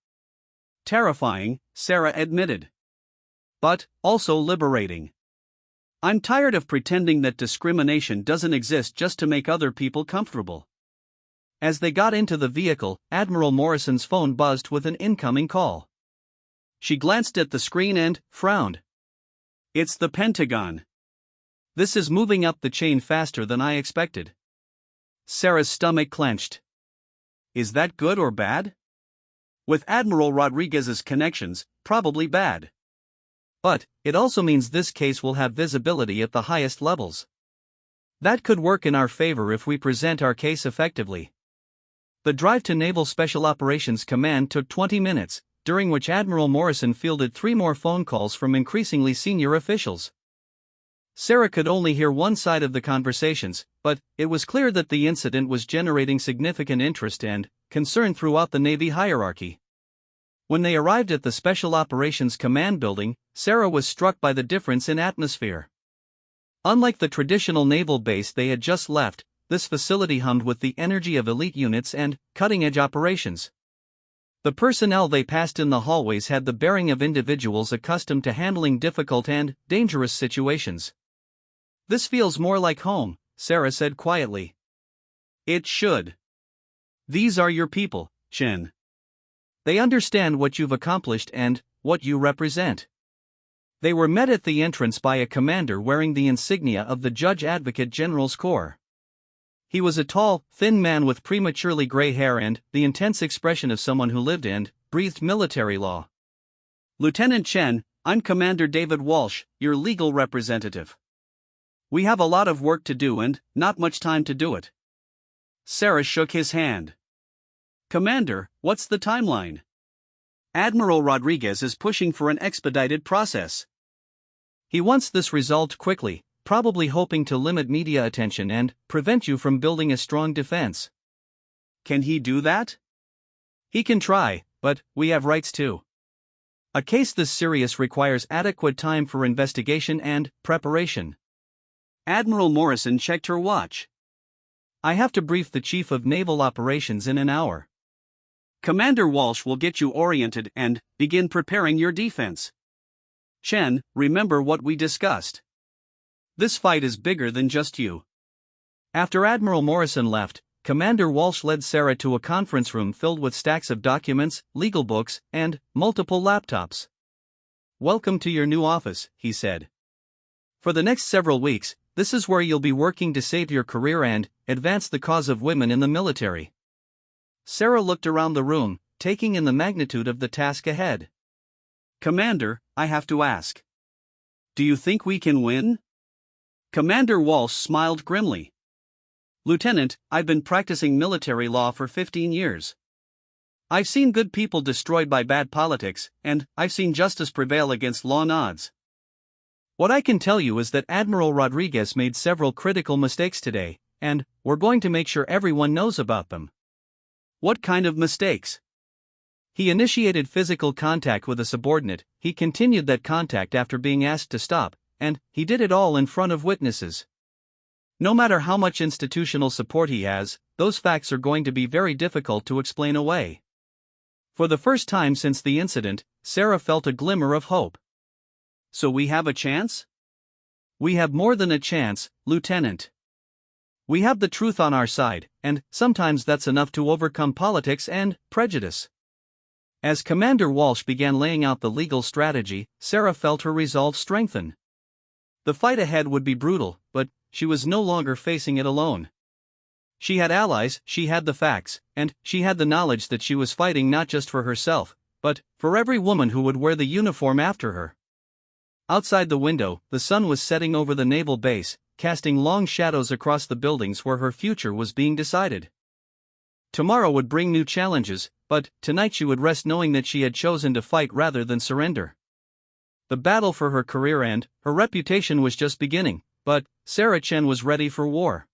"Terrifying," Sarah admitted. "But also liberating. I'm tired of pretending that discrimination doesn't exist just to make other people comfortable." As they got into the vehicle, Admiral Morrison's phone buzzed with an incoming call. She glanced at the screen and frowned. "It's the Pentagon. This is moving up the chain faster than I expected." Sarah's stomach clenched. Is that good or bad? With Admiral Rodriguez's connections, probably bad. But it also means this case will have visibility at the highest levels. That could work in our favor if we present our case effectively. The drive to Naval Special Operations Command took 20 minutes, during which Admiral Morrison fielded 3 more phone calls from increasingly senior officials. Sarah could only hear one side of the conversations, but it was clear that the incident was generating significant interest and concern throughout the Navy hierarchy. When they arrived at the Special Operations Command building, Sarah was struck by the difference in atmosphere. Unlike the traditional naval base they had just left, this facility hummed with the energy of elite units and cutting-edge operations. The personnel they passed in the hallways had the bearing of individuals accustomed to handling difficult and dangerous situations. "This feels more like home," Sarah said quietly. "It should. These are your people, Chen. They understand what you've accomplished and what you represent." They were met at the entrance by a commander wearing the insignia of the Judge Advocate General's Corps. He was a tall, thin man with prematurely gray hair and the intense expression of someone who lived and breathed military law. "Lieutenant Chen, I'm Commander David Walsh, your legal representative. We have a lot of work to do and not much time to do it." Sarah shook his hand. "Commander, what's the timeline?" "Admiral Rodriguez is pushing for an expedited process. He wants this resolved quickly, probably hoping to limit media attention and prevent you from building a strong defense." "Can he do that?" "He can try, but we have rights too. A case this serious requires adequate time for investigation and preparation." Admiral Morrison checked her watch. "I have to brief the Chief of Naval Operations in an hour. Commander Walsh will get you oriented and begin preparing your defense. Chen, remember what we discussed. This fight is bigger than just you." After Admiral Morrison left, Commander Walsh led Sarah to a conference room filled with stacks of documents, legal books, and multiple laptops. "Welcome to your new office," he said. "For the next several weeks, this is where you'll be working to save your career and advance the cause of women in the military." Sarah looked around the room, taking in the magnitude of the task ahead. Commander, I have to ask. Do you think we can win? Commander Walsh smiled grimly. Lieutenant, I've been practicing military law for 15 years. I've seen good people destroyed by bad politics, and I've seen justice prevail against lone odds. What I can tell you is that Admiral Rodriguez made several critical mistakes today, and we're going to make sure everyone knows about them. What kind of mistakes? He initiated physical contact with a subordinate, he continued that contact after being asked to stop, and he did it all in front of witnesses. No matter how much institutional support he has, those facts are going to be very difficult to explain away. For the first time since the incident, Sarah felt a glimmer of hope. So we have a chance? We have more than a chance, Lieutenant. We have the truth on our side, and sometimes that's enough to overcome politics and prejudice. As Commander Walsh began laying out the legal strategy, Sarah felt her resolve strengthen. The fight ahead would be brutal, but she was no longer facing it alone. She had allies, she had the facts, and she had the knowledge that she was fighting not just for herself, but for every woman who would wear the uniform after her. Outside the window, the sun was setting over the naval base, casting long shadows across the buildings where her future was being decided. Tomorrow would bring new challenges, but tonight she would rest knowing that she had chosen to fight rather than surrender. The battle for her career and her reputation was just beginning, but Sarah Chen was ready for war.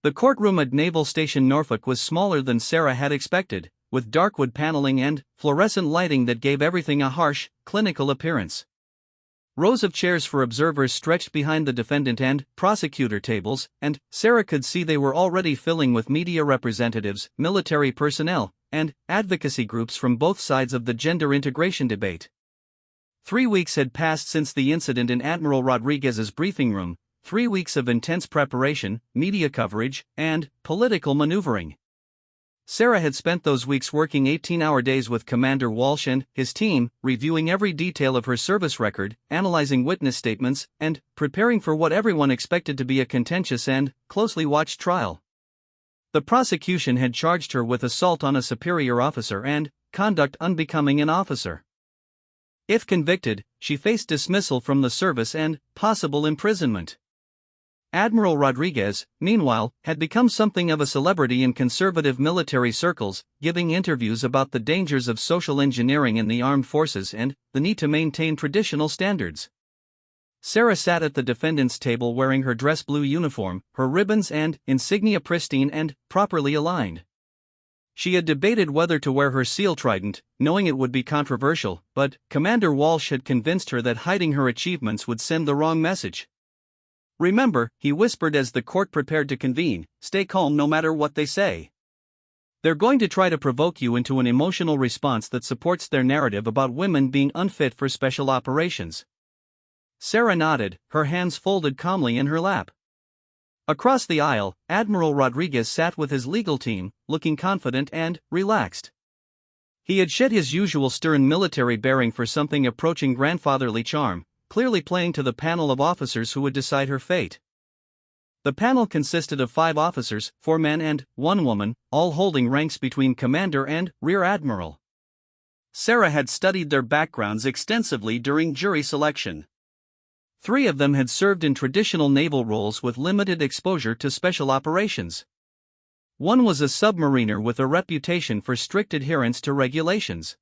The courtroom at Naval Station Norfolk was smaller than Sarah had expected, with dark wood paneling and fluorescent lighting that gave everything a harsh, clinical appearance. Rows of chairs for observers stretched behind the defendant and prosecutor tables, and Sarah could see they were already filling with media representatives, military personnel, and advocacy groups from both sides of the gender integration debate. 3 weeks had passed since the incident in Admiral Rodriguez's briefing room, 3 weeks of intense preparation, media coverage, and political maneuvering. Sarah had spent those weeks working 18-hour days with Commander Walsh and his team, reviewing every detail of her service record, analyzing witness statements, and preparing for what everyone expected to be a contentious and closely watched trial. The prosecution had charged her with assault on a superior officer and conduct unbecoming an officer. If convicted, she faced dismissal from the service and possible imprisonment. Admiral Rodriguez, meanwhile, had become something of a celebrity in conservative military circles, giving interviews about the dangers of social engineering in the armed forces and the need to maintain traditional standards. Sarah sat at the defendant's table wearing her dress blue uniform, her ribbons and insignia pristine and properly aligned. She had debated whether to wear her seal trident, knowing it would be controversial, but Commander Walsh had convinced her that hiding her achievements would send the wrong message. Remember, he whispered as the court prepared to convene, stay calm no matter what they say. They're going to try to provoke you into an emotional response that supports their narrative about women being unfit for special operations. Sarah nodded, her hands folded calmly in her lap. Across the aisle, Admiral Rodriguez sat with his legal team, looking confident and relaxed. He had shed his usual stern military bearing for something approaching grandfatherly charm, clearly playing to the panel of officers who would decide her fate. The panel consisted of 5 officers, 4 men and 1 woman, all holding ranks between commander and rear admiral. Sarah had studied their backgrounds extensively during jury selection. 3 of them had served in traditional naval roles with limited exposure to special operations. 1 was a submariner with a reputation for strict adherence to regulations.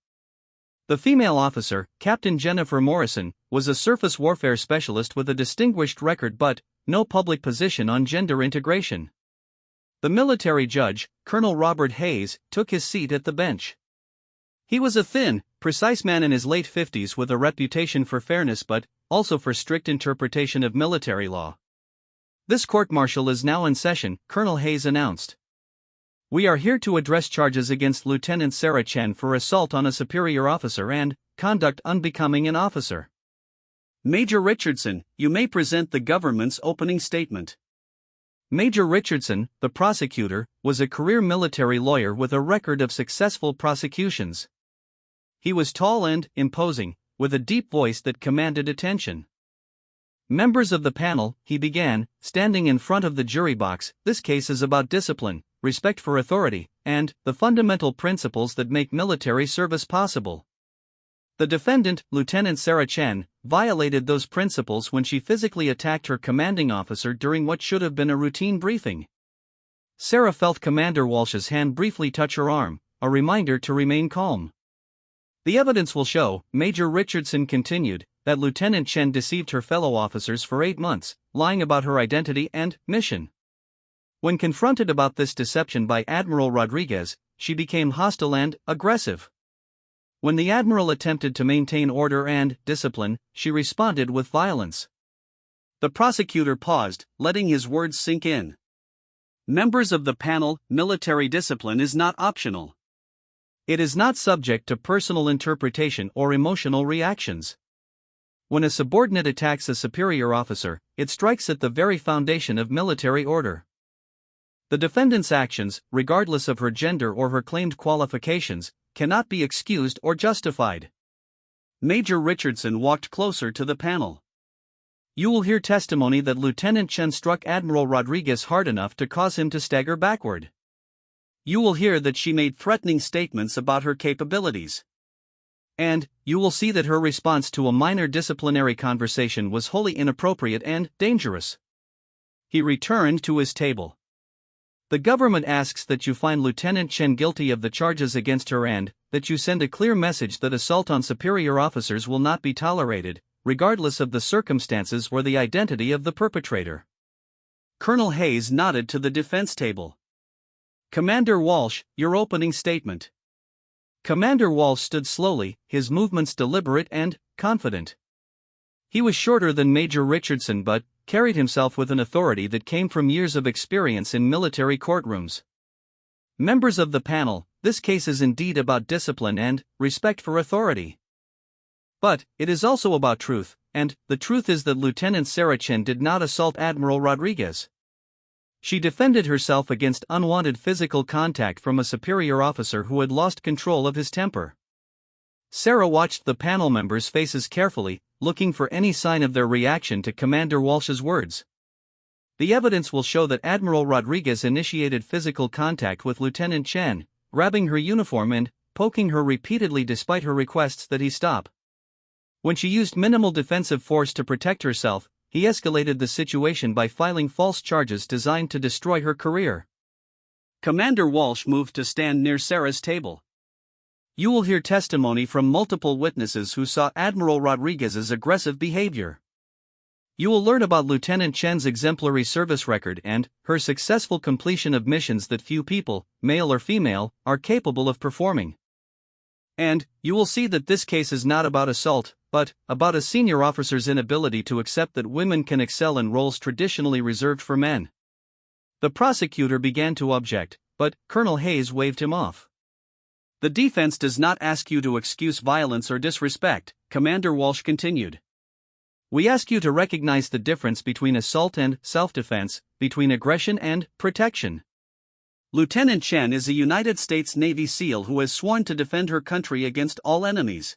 The female officer, Captain Jennifer Morrison, was a surface warfare specialist with a distinguished record but no public position on gender integration. The military judge, Colonel Robert Hayes, took his seat at the bench. He was a thin, precise man in his late 50s with a reputation for fairness but also for strict interpretation of military law. This court-martial is now in session, Colonel Hayes announced. We are here to address charges against Lieutenant Sarah Chen for assault on a superior officer and conduct unbecoming an officer. Major Richardson, you may present the government's opening statement. Major Richardson, the prosecutor, was a career military lawyer with a record of successful prosecutions. He was tall and imposing, with a deep voice that commanded attention. Members of the panel, he began, standing in front of the jury box, this case is about discipline, respect for authority, and the fundamental principles that make military service possible. The defendant, Lieutenant Sarah Chen, violated those principles when she physically attacked her commanding officer during what should have been a routine briefing. Sarah felt Commander Walsh's hand briefly touch her arm, a reminder to remain calm. The evidence will show, Major Richardson continued, that Lieutenant Chen deceived her fellow officers for 8 months, lying about her identity and mission. When confronted about this deception by Admiral Rodriguez, she became hostile and aggressive. When the Admiral attempted to maintain order and discipline, she responded with violence. The prosecutor paused, letting his words sink in. Members of the panel, military discipline is not optional. It is not subject to personal interpretation or emotional reactions. When a subordinate attacks a superior officer, it strikes at the very foundation of military order. The defendant's actions, regardless of her gender or her claimed qualifications, cannot be excused or justified. Major Richardson walked closer to the panel. You will hear testimony that Lieutenant Chen struck Admiral Rodriguez hard enough to cause him to stagger backward. You will hear that she made threatening statements about her capabilities. And you will see that her response to a minor disciplinary conversation was wholly inappropriate and dangerous. He returned to his table. The government asks that you find Lieutenant Chen guilty of the charges against her and that you send a clear message that assault on superior officers will not be tolerated, regardless of the circumstances or the identity of the perpetrator. Colonel Hayes nodded to the defense table. Commander Walsh, your opening statement. Commander Walsh stood slowly, his movements deliberate and confident. He was shorter than Major Richardson but carried himself with an authority that came from years of experience in military courtrooms. Members of the panel, this case is indeed about discipline and respect for authority. But it is also about truth, and the truth is that Lieutenant Sarah Chen did not assault Admiral Rodriguez. She defended herself against unwanted physical contact from a superior officer who had lost control of his temper. Sarah watched the panel members' faces carefully, looking for any sign of their reaction to Commander Walsh's words. The evidence will show that Admiral Rodriguez initiated physical contact with Lieutenant Chen, grabbing her uniform and poking her repeatedly despite her requests that he stop. When she used minimal defensive force to protect herself, he escalated the situation by filing false charges designed to destroy her career. Commander Walsh moved to stand near Sarah's table. You will hear testimony from multiple witnesses who saw Admiral Rodriguez's aggressive behavior. You will learn about Lieutenant Chen's exemplary service record and her successful completion of missions that few people, male or female, are capable of performing. And you will see that this case is not about assault, but about a senior officer's inability to accept that women can excel in roles traditionally reserved for men. The prosecutor began to object, but Colonel Hayes waved him off. The defense does not ask you to excuse violence or disrespect, Commander Walsh continued. We ask you to recognize the difference between assault and self-defense, between aggression and protection. Lieutenant Chen is a United States Navy SEAL who has sworn to defend her country against all enemies.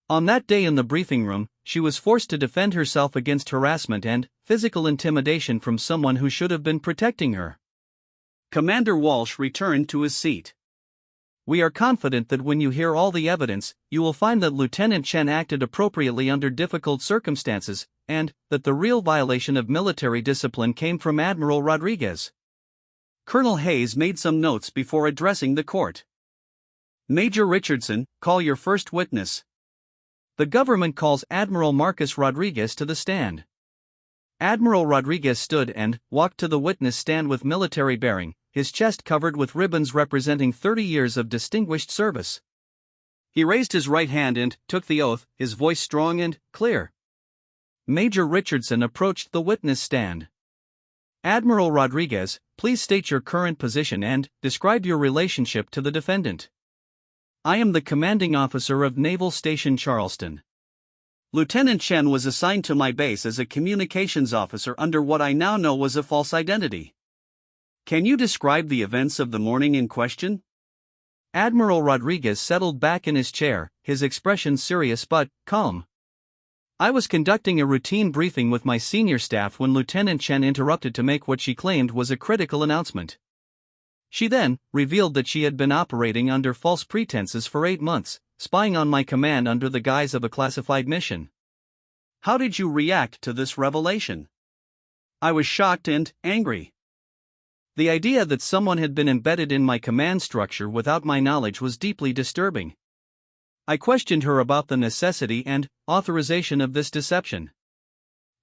On that day in the briefing room, she was forced to defend herself against harassment and physical intimidation from someone who should have been protecting her. Commander Walsh returned to his seat. We are confident that when you hear all the evidence, you will find that Lieutenant Chen acted appropriately under difficult circumstances, and that the real violation of military discipline came from Admiral Rodriguez. Colonel Hayes made some notes before addressing the court. Major Richardson, call your first witness. The government calls Admiral Marcus Rodriguez to the stand. Admiral Rodriguez stood and walked to the witness stand with military bearing, his chest covered with ribbons representing 30 years of distinguished service. He raised his right hand and took the oath, his voice strong and clear. Major Richardson approached the witness stand. Admiral Rodriguez, please state your current position and describe your relationship to the defendant. I am the commanding officer of Naval Station Charleston. Lieutenant Chen was assigned to my base as a communications officer under what I now know was a false identity. Can you describe the events of the morning in question? Admiral Rodriguez settled back in his chair, his expression serious but calm. I was conducting a routine briefing with my senior staff when Lieutenant Chen interrupted to make what she claimed was a critical announcement. She then revealed that she had been operating under false pretenses for 8 months, spying on my command under the guise of a classified mission. How did you react to this revelation? I was shocked and angry. The idea that someone had been embedded in my command structure without my knowledge was deeply disturbing. I questioned her about the necessity and authorization of this deception.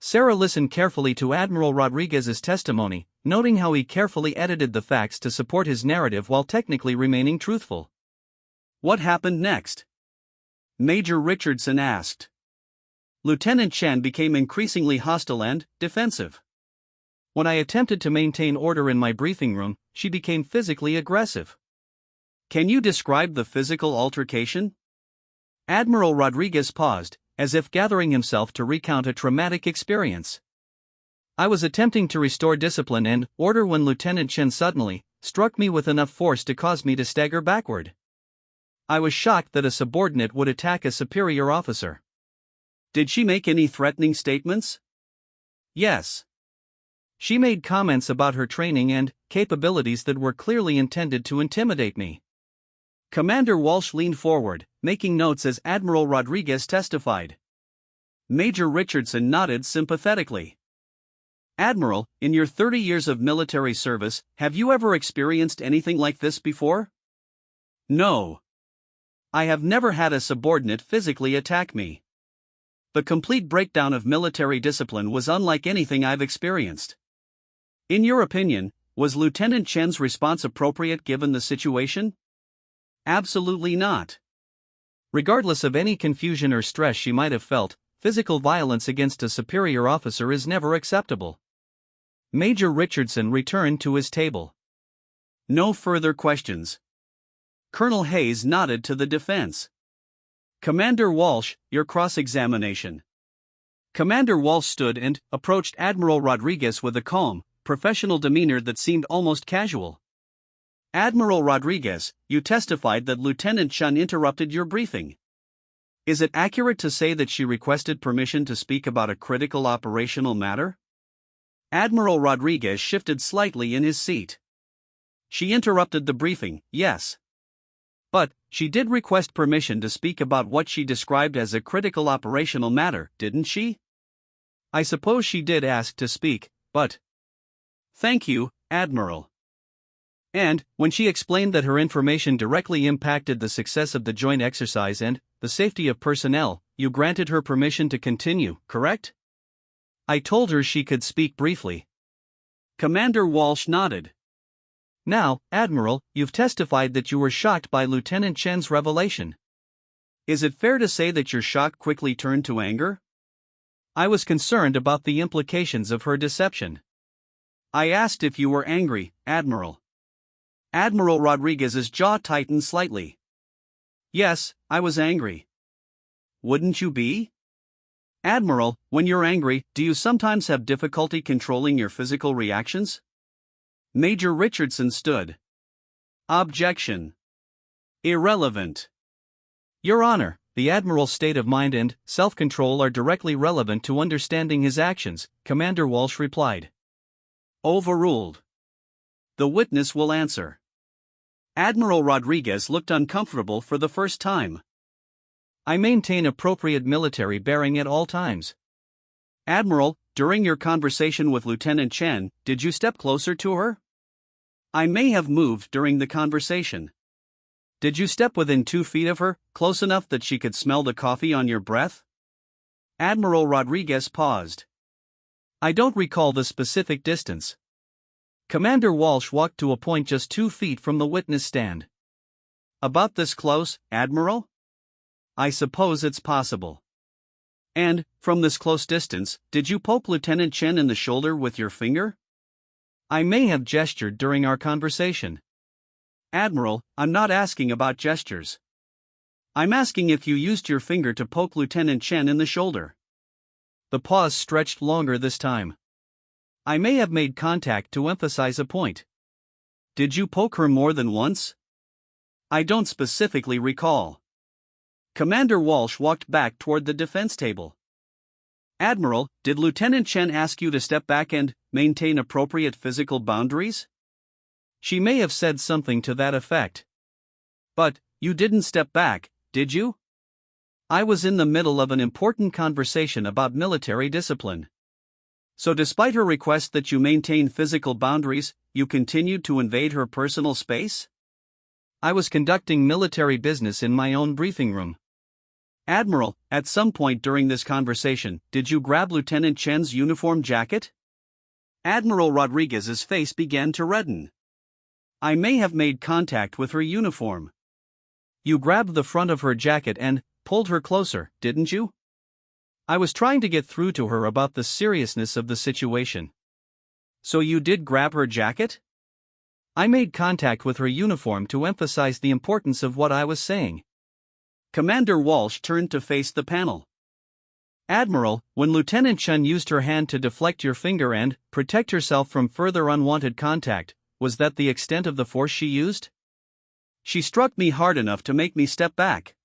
Sarah listened carefully to Admiral Rodriguez's testimony, noting how he carefully edited the facts to support his narrative while technically remaining truthful. What happened next? Major Richardson asked. Lieutenant Chen became increasingly hostile and defensive. When I attempted to maintain order in my briefing room, she became physically aggressive. Can you describe the physical altercation? Admiral Rodriguez paused, as if gathering himself to recount a traumatic experience. I was attempting to restore discipline and order when Lieutenant Chen suddenly struck me with enough force to cause me to stagger backward. I was shocked that a subordinate would attack a superior officer. Did she make any threatening statements? Yes. She made comments about her training and capabilities that were clearly intended to intimidate me. Commander Walsh leaned forward, making notes as Admiral Rodriguez testified. Major Richardson nodded sympathetically. Admiral, in your 30 years of military service, have you ever experienced anything like this before? No. I have never had a subordinate physically attack me. The complete breakdown of military discipline was unlike anything I've experienced. In your opinion, was Lieutenant Chen's response appropriate given the situation? Absolutely not. Regardless of any confusion or stress she might have felt, physical violence against a superior officer is never acceptable. Major Richardson returned to his table. No further questions. Colonel Hayes nodded to the defense. Commander Walsh, your cross-examination. Commander Walsh stood and approached Admiral Rodriguez with a calm, professional demeanor that seemed almost casual. Admiral Rodriguez, you testified that Lieutenant Chen interrupted your briefing. Is it accurate to say that she requested permission to speak about a critical operational matter? Admiral Rodriguez shifted slightly in his seat. She interrupted the briefing, yes. But, she did request permission to speak about what she described as a critical operational matter, didn't she? I suppose she did ask to speak, but... Thank you, Admiral. And, when she explained that her information directly impacted the success of the joint exercise and the safety of personnel, you granted her permission to continue, correct? I told her she could speak briefly. Commander Walsh nodded. Now, Admiral, you've testified that you were shocked by Lieutenant Chen's revelation. Is it fair to say that your shock quickly turned to anger? I was concerned about the implications of her deception. I asked if you were angry, Admiral. Admiral Rodriguez's jaw tightened slightly. Yes, I was angry. Wouldn't you be? Admiral, when you're angry, do you sometimes have difficulty controlling your physical reactions? Major Richardson stood. Objection. Irrelevant. Your Honor, the Admiral's state of mind and self-control are directly relevant to understanding his actions, Commander Walsh replied. Overruled. The witness will answer. Admiral Rodriguez looked uncomfortable for the first time. I maintain appropriate military bearing at all times. Admiral, during your conversation with Lieutenant Chen, did you step closer to her? I may have moved during the conversation. Did you step within 2 feet of her, close enough that she could smell the coffee on your breath? Admiral Rodriguez paused. I don't recall the specific distance. Commander Walsh walked to a point just 2 feet from the witness stand. About this close, Admiral? I suppose it's possible. And, from this close distance, did you poke Lieutenant Chen in the shoulder with your finger? I may have gestured during our conversation. Admiral, I'm not asking about gestures. I'm asking if you used your finger to poke Lieutenant Chen in the shoulder. The pause stretched longer this time. I may have made contact to emphasize a point. Did you poke her more than once? I don't specifically recall. Commander Walsh walked back toward the defense table. Admiral, did Lieutenant Chen ask you to step back and maintain appropriate physical boundaries? She may have said something to that effect. But, you didn't step back, did you? I was in the middle of an important conversation about military discipline. So despite her request that you maintain physical boundaries, you continued to invade her personal space? I was conducting military business in my own briefing room. Admiral, at some point during this conversation, did you grab Lieutenant Chen's uniform jacket? Admiral Rodriguez's face began to redden. I may have made contact with her uniform. You grabbed the front of her jacket and pulled her closer, didn't you? I was trying to get through to her about the seriousness of the situation. So you did grab her jacket? I made contact with her uniform to emphasize the importance of what I was saying. Commander Walsh turned to face the panel. Admiral, when Lieutenant Chen used her hand to deflect your finger and protect herself from further unwanted contact, was that the extent of the force she used? She struck me hard enough to make me step back.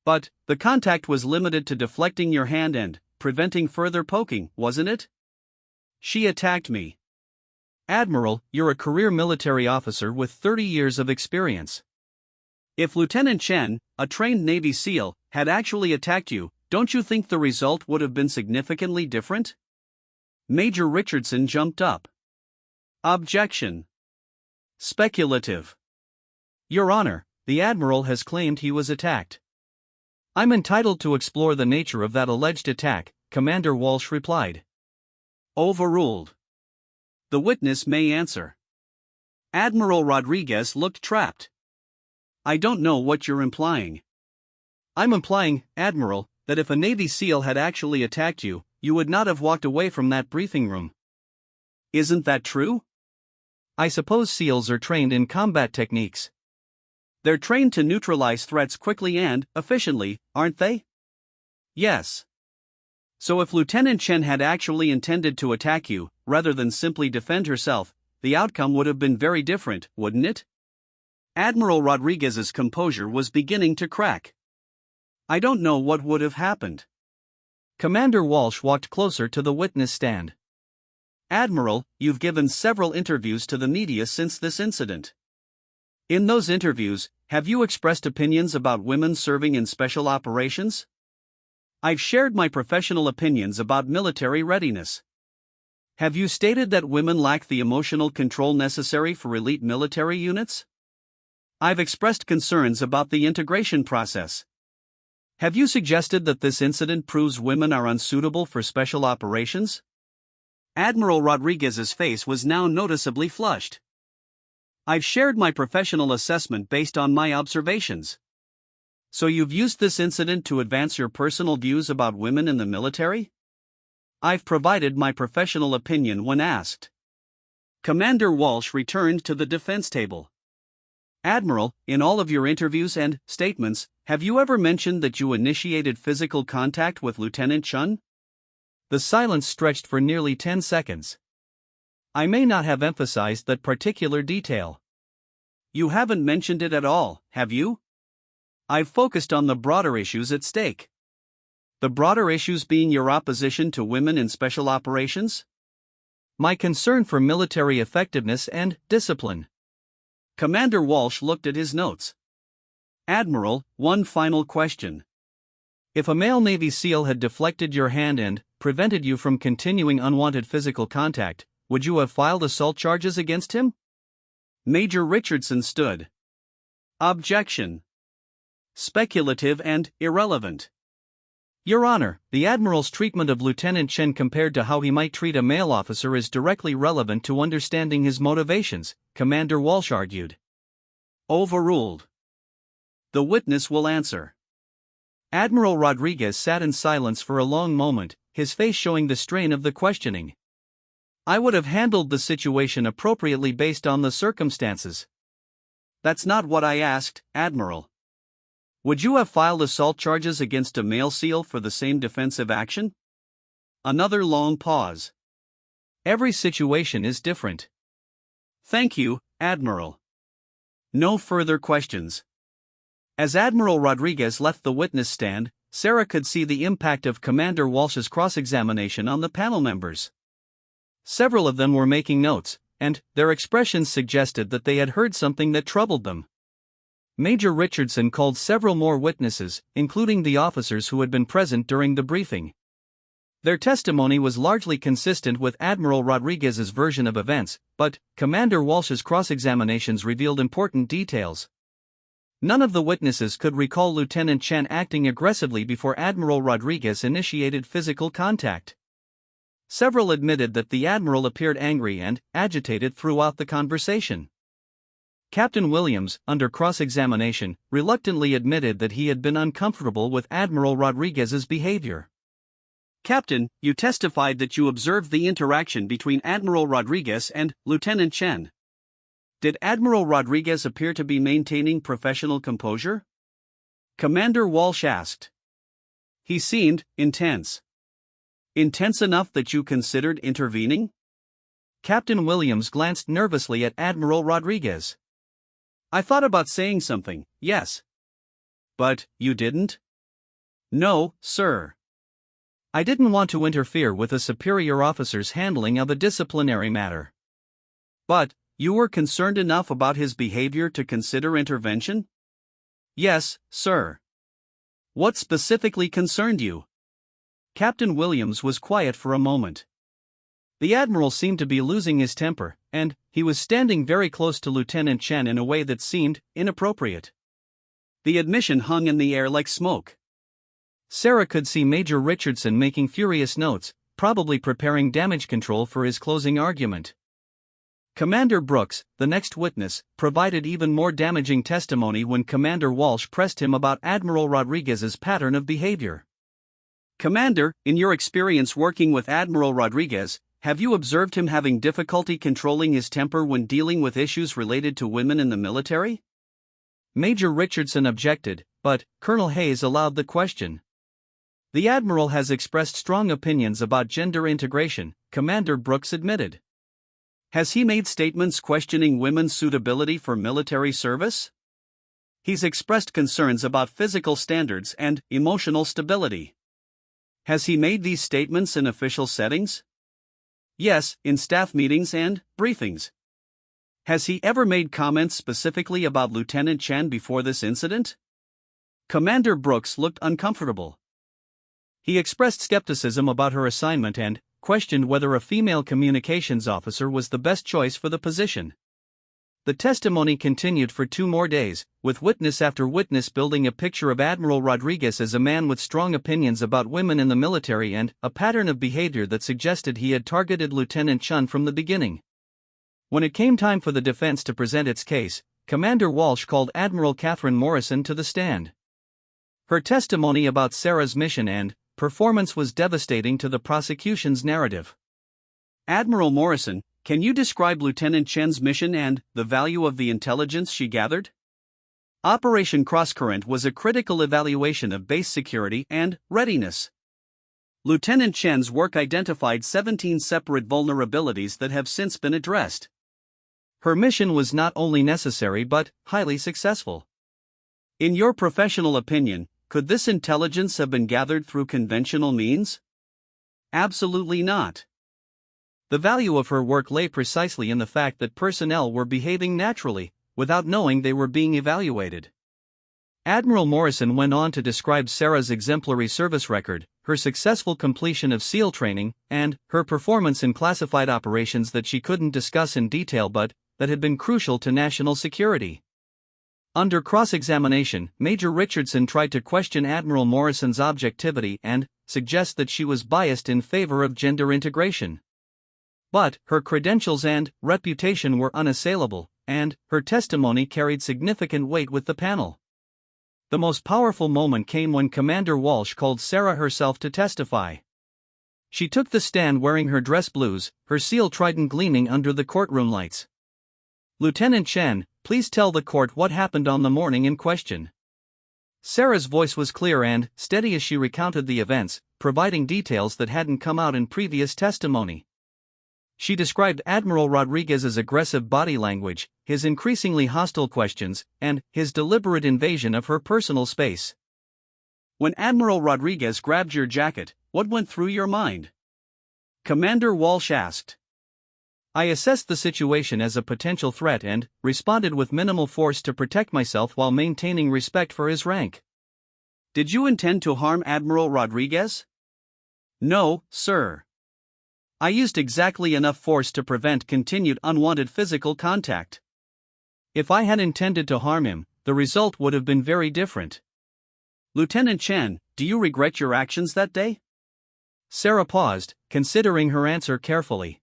But the contact was limited to deflecting your hand and preventing further poking, wasn't it? She attacked me. Admiral, you're a career military officer with 30 years of experience. If Lieutenant Chen, a trained Navy SEAL, had actually attacked you, don't you think the result would have been significantly different? Major Richardson jumped up. Objection. Speculative. Your Honor, the Admiral has claimed he was attacked. I'm entitled to explore the nature of that alleged attack, Commander Walsh replied. Overruled. The witness may answer. Admiral Rodriguez looked trapped. I don't know what you're implying. I'm implying, Admiral, that if a Navy SEAL had actually attacked you, you would not have walked away from that briefing room. Isn't that true? I suppose SEALs are trained in combat techniques. They're trained to neutralize threats quickly and efficiently, aren't they? Yes. So if Lieutenant Chen had actually intended to attack you, rather than simply defend herself, the outcome would have been very different, wouldn't it? Admiral Rodriguez's composure was beginning to crack. I don't know what would have happened. Commander Walsh walked closer to the witness stand. Admiral, you've given several interviews to the media since this incident. In those interviews, have you expressed opinions about women serving in special operations? I've shared my professional opinions about military readiness. Have you stated that women lack the emotional control necessary for elite military units? I've expressed concerns about the integration process. Have you suggested that this incident proves women are unsuitable for special operations? Admiral Rodriguez's face was now noticeably flushed. I've shared my professional assessment based on my observations. So you've used this incident to advance your personal views about women in the military? I've provided my professional opinion when asked. Commander Walsh returned to the defense table. Admiral, in all of your interviews and statements, have you ever mentioned that you initiated physical contact with Lieutenant Chen? The silence stretched for nearly 10 seconds. I may not have emphasized that particular detail. You haven't mentioned it at all, have you? I've focused on the broader issues at stake. The broader issues being your opposition to women in special operations? My concern for military effectiveness and discipline. Commander Walsh looked at his notes. Admiral, one final question. If a male Navy SEAL had deflected your hand and prevented you from continuing unwanted physical contact, would you have filed assault charges against him? Major Richardson stood. Objection. Speculative and irrelevant. Your Honor, the Admiral's treatment of Lieutenant Chen compared to how he might treat a male officer is directly relevant to understanding his motivations, Commander Walsh argued. Overruled. The witness will answer. Admiral Rodriguez sat in silence for a long moment, his face showing the strain of the questioning. I would have handled the situation appropriately based on the circumstances. That's not what I asked, Admiral. Would you have filed assault charges against a male SEAL for the same defensive action? Another long pause. Every situation is different. Thank you, Admiral. No further questions. As Admiral Rodriguez left the witness stand, Sarah could see the impact of Commander Walsh's cross-examination on the panel members. Several of them were making notes, and their expressions suggested that they had heard something that troubled them. Major Richardson called several more witnesses, including the officers who had been present during the briefing. Their testimony was largely consistent with Admiral Rodriguez's version of events, but Commander Walsh's cross-examinations revealed important details. None of the witnesses could recall Lieutenant Chen acting aggressively before Admiral Rodriguez initiated physical contact. Several admitted that the Admiral appeared angry and agitated throughout the conversation. Captain Williams, under cross-examination, reluctantly admitted that he had been uncomfortable with Admiral Rodriguez's behavior. Captain, you testified that you observed the interaction between Admiral Rodriguez and Lieutenant Chen. Did Admiral Rodriguez appear to be maintaining professional composure? Commander Walsh asked. He seemed intense. Intense enough that you considered intervening? Captain Williams glanced nervously at Admiral Rodriguez. I thought about saying something, yes. But you didn't? No, sir. I didn't want to interfere with a superior officer's handling of a disciplinary matter. But you were concerned enough about his behavior to consider intervention? Yes, sir. What specifically concerned you? Captain Williams was quiet for a moment. The Admiral seemed to be losing his temper, and he was standing very close to Lieutenant Chen in a way that seemed inappropriate. The admission hung in the air like smoke. Sarah could see Major Richardson making furious notes, probably preparing damage control for his closing argument. Commander Brooks, the next witness, provided even more damaging testimony when Commander Walsh pressed him about Admiral Rodriguez's pattern of behavior. Commander, in your experience working with Admiral Rodriguez, have you observed him having difficulty controlling his temper when dealing with issues related to women in the military? Major Richardson objected, but Colonel Hayes allowed the question. The Admiral has expressed strong opinions about gender integration, Commander Brooks admitted. Has he made statements questioning women's suitability for military service? He's expressed concerns about physical standards and emotional stability. Has he made these statements in official settings? Yes, in staff meetings and briefings. Has he ever made comments specifically about Lieutenant Chen before this incident? Commander Brooks looked uncomfortable. He expressed skepticism about her assignment and questioned whether a female communications officer was the best choice for the position. The testimony continued for 2 more days, with witness after witness building a picture of Admiral Rodriguez as a man with strong opinions about women in the military and a pattern of behavior that suggested he had targeted Lieutenant Chen from the beginning. When it came time for the defense to present its case, Commander Walsh called Admiral Catherine Morrison to the stand. Her testimony about Sarah's mission and performance was devastating to the prosecution's narrative. Admiral Morrison, can you describe Lieutenant Chen's mission and the value of the intelligence she gathered? Operation Crosscurrent was a critical evaluation of base security and readiness. Lieutenant Chen's work identified 17 separate vulnerabilities that have since been addressed. Her mission was not only necessary but highly successful. In your professional opinion, could this intelligence have been gathered through conventional means? Absolutely not. The value of her work lay precisely in the fact that personnel were behaving naturally, without knowing they were being evaluated. Admiral Morrison went on to describe Sarah's exemplary service record, her successful completion of SEAL training, and her performance in classified operations that she couldn't discuss in detail but that had been crucial to national security. Under cross-examination, Major Richardson tried to question Admiral Morrison's objectivity and suggest that she was biased in favor of gender integration. But her credentials and reputation were unassailable, and her testimony carried significant weight with the panel. The most powerful moment came when Commander Walsh called Sarah herself to testify. She took the stand wearing her dress blues, her SEAL trident gleaming under the courtroom lights. "Lieutenant Chen, please tell the court what happened on the morning in question." Sarah's voice was clear and steady as she recounted the events, providing details that hadn't come out in previous testimony. She described Admiral Rodriguez's aggressive body language, his increasingly hostile questions, and his deliberate invasion of her personal space. When Admiral Rodriguez grabbed your jacket, what went through your mind? Commander Walsh asked. I assessed the situation as a potential threat and responded with minimal force to protect myself while maintaining respect for his rank. Did you intend to harm Admiral Rodriguez? No, sir. I used exactly enough force to prevent continued unwanted physical contact. If I had intended to harm him, the result would have been very different. Lieutenant Chen, do you regret your actions that day? Sarah paused, considering her answer carefully.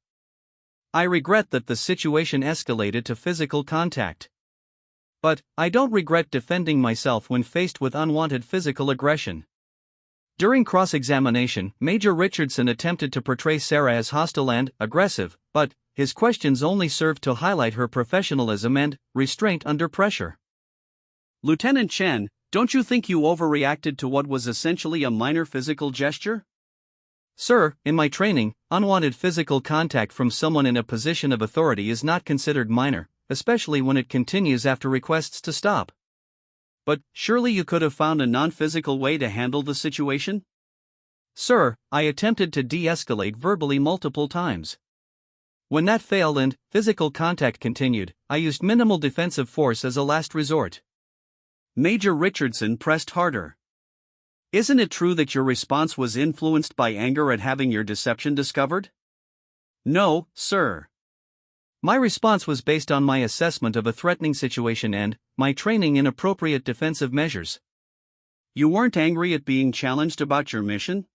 I regret that the situation escalated to physical contact. But I don't regret defending myself when faced with unwanted physical aggression. During cross-examination, Major Richardson attempted to portray Sarah as hostile and aggressive, but his questions only served to highlight her professionalism and restraint under pressure. Lieutenant Chen, don't you think you overreacted to what was essentially a minor physical gesture? Sir, in my training, unwanted physical contact from someone in a position of authority is not considered minor, especially when it continues after requests to stop. But surely you could have found a non-physical way to handle the situation? Sir, I attempted to de-escalate verbally multiple times. When that failed and physical contact continued, I used minimal defensive force as a last resort. Major Richardson pressed harder. Isn't it true that your response was influenced by anger at having your deception discovered? No, sir. My response was based on my assessment of a threatening situation and my training in appropriate defensive measures. You weren't angry at being challenged about your mission?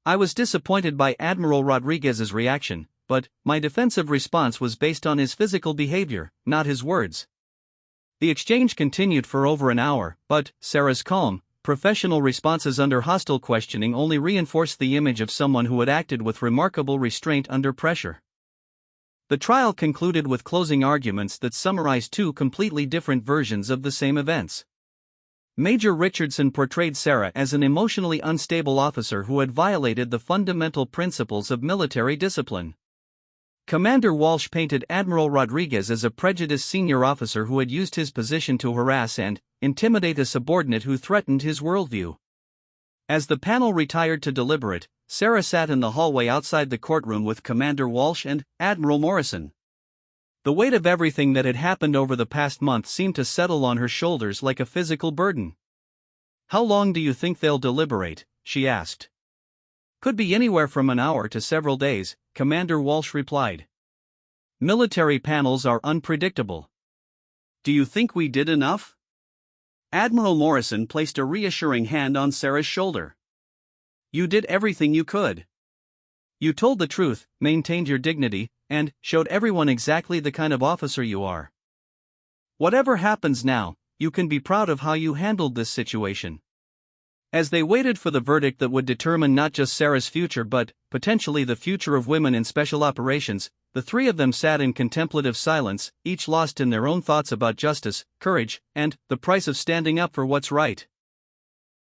I was disappointed by Admiral Rodriguez's reaction, but my defensive response was based on his physical behavior, not his words. The exchange continued for over an hour, but Sarah's calm, professional responses under hostile questioning only reinforced the image of someone who had acted with remarkable restraint under pressure. The trial concluded with closing arguments that summarized two completely different versions of the same events. Major Richardson portrayed Sarah as an emotionally unstable officer who had violated the fundamental principles of military discipline. Commander Walsh painted Admiral Rodriguez as a prejudiced senior officer who had used his position to harass and intimidate a subordinate who threatened his worldview. As the panel retired to deliberate, Sarah sat in the hallway outside the courtroom with Commander Walsh and Admiral Morrison. The weight of everything that had happened over the past month seemed to settle on her shoulders like a physical burden. "How long do you think they'll deliberate?" she asked. "Could be anywhere from an hour to several days," Commander Walsh replied. "Military panels are unpredictable." "Do you think we did enough?" Admiral Morrison placed a reassuring hand on Sarah's shoulder. "You did everything you could. You told the truth, maintained your dignity, and showed everyone exactly the kind of officer you are. Whatever happens now, you can be proud of how you handled this situation." As they waited for the verdict that would determine not just Sarah's future but potentially the future of women in special operations, the three of them sat in contemplative silence, each lost in their own thoughts about justice, courage, and the price of standing up for what's right.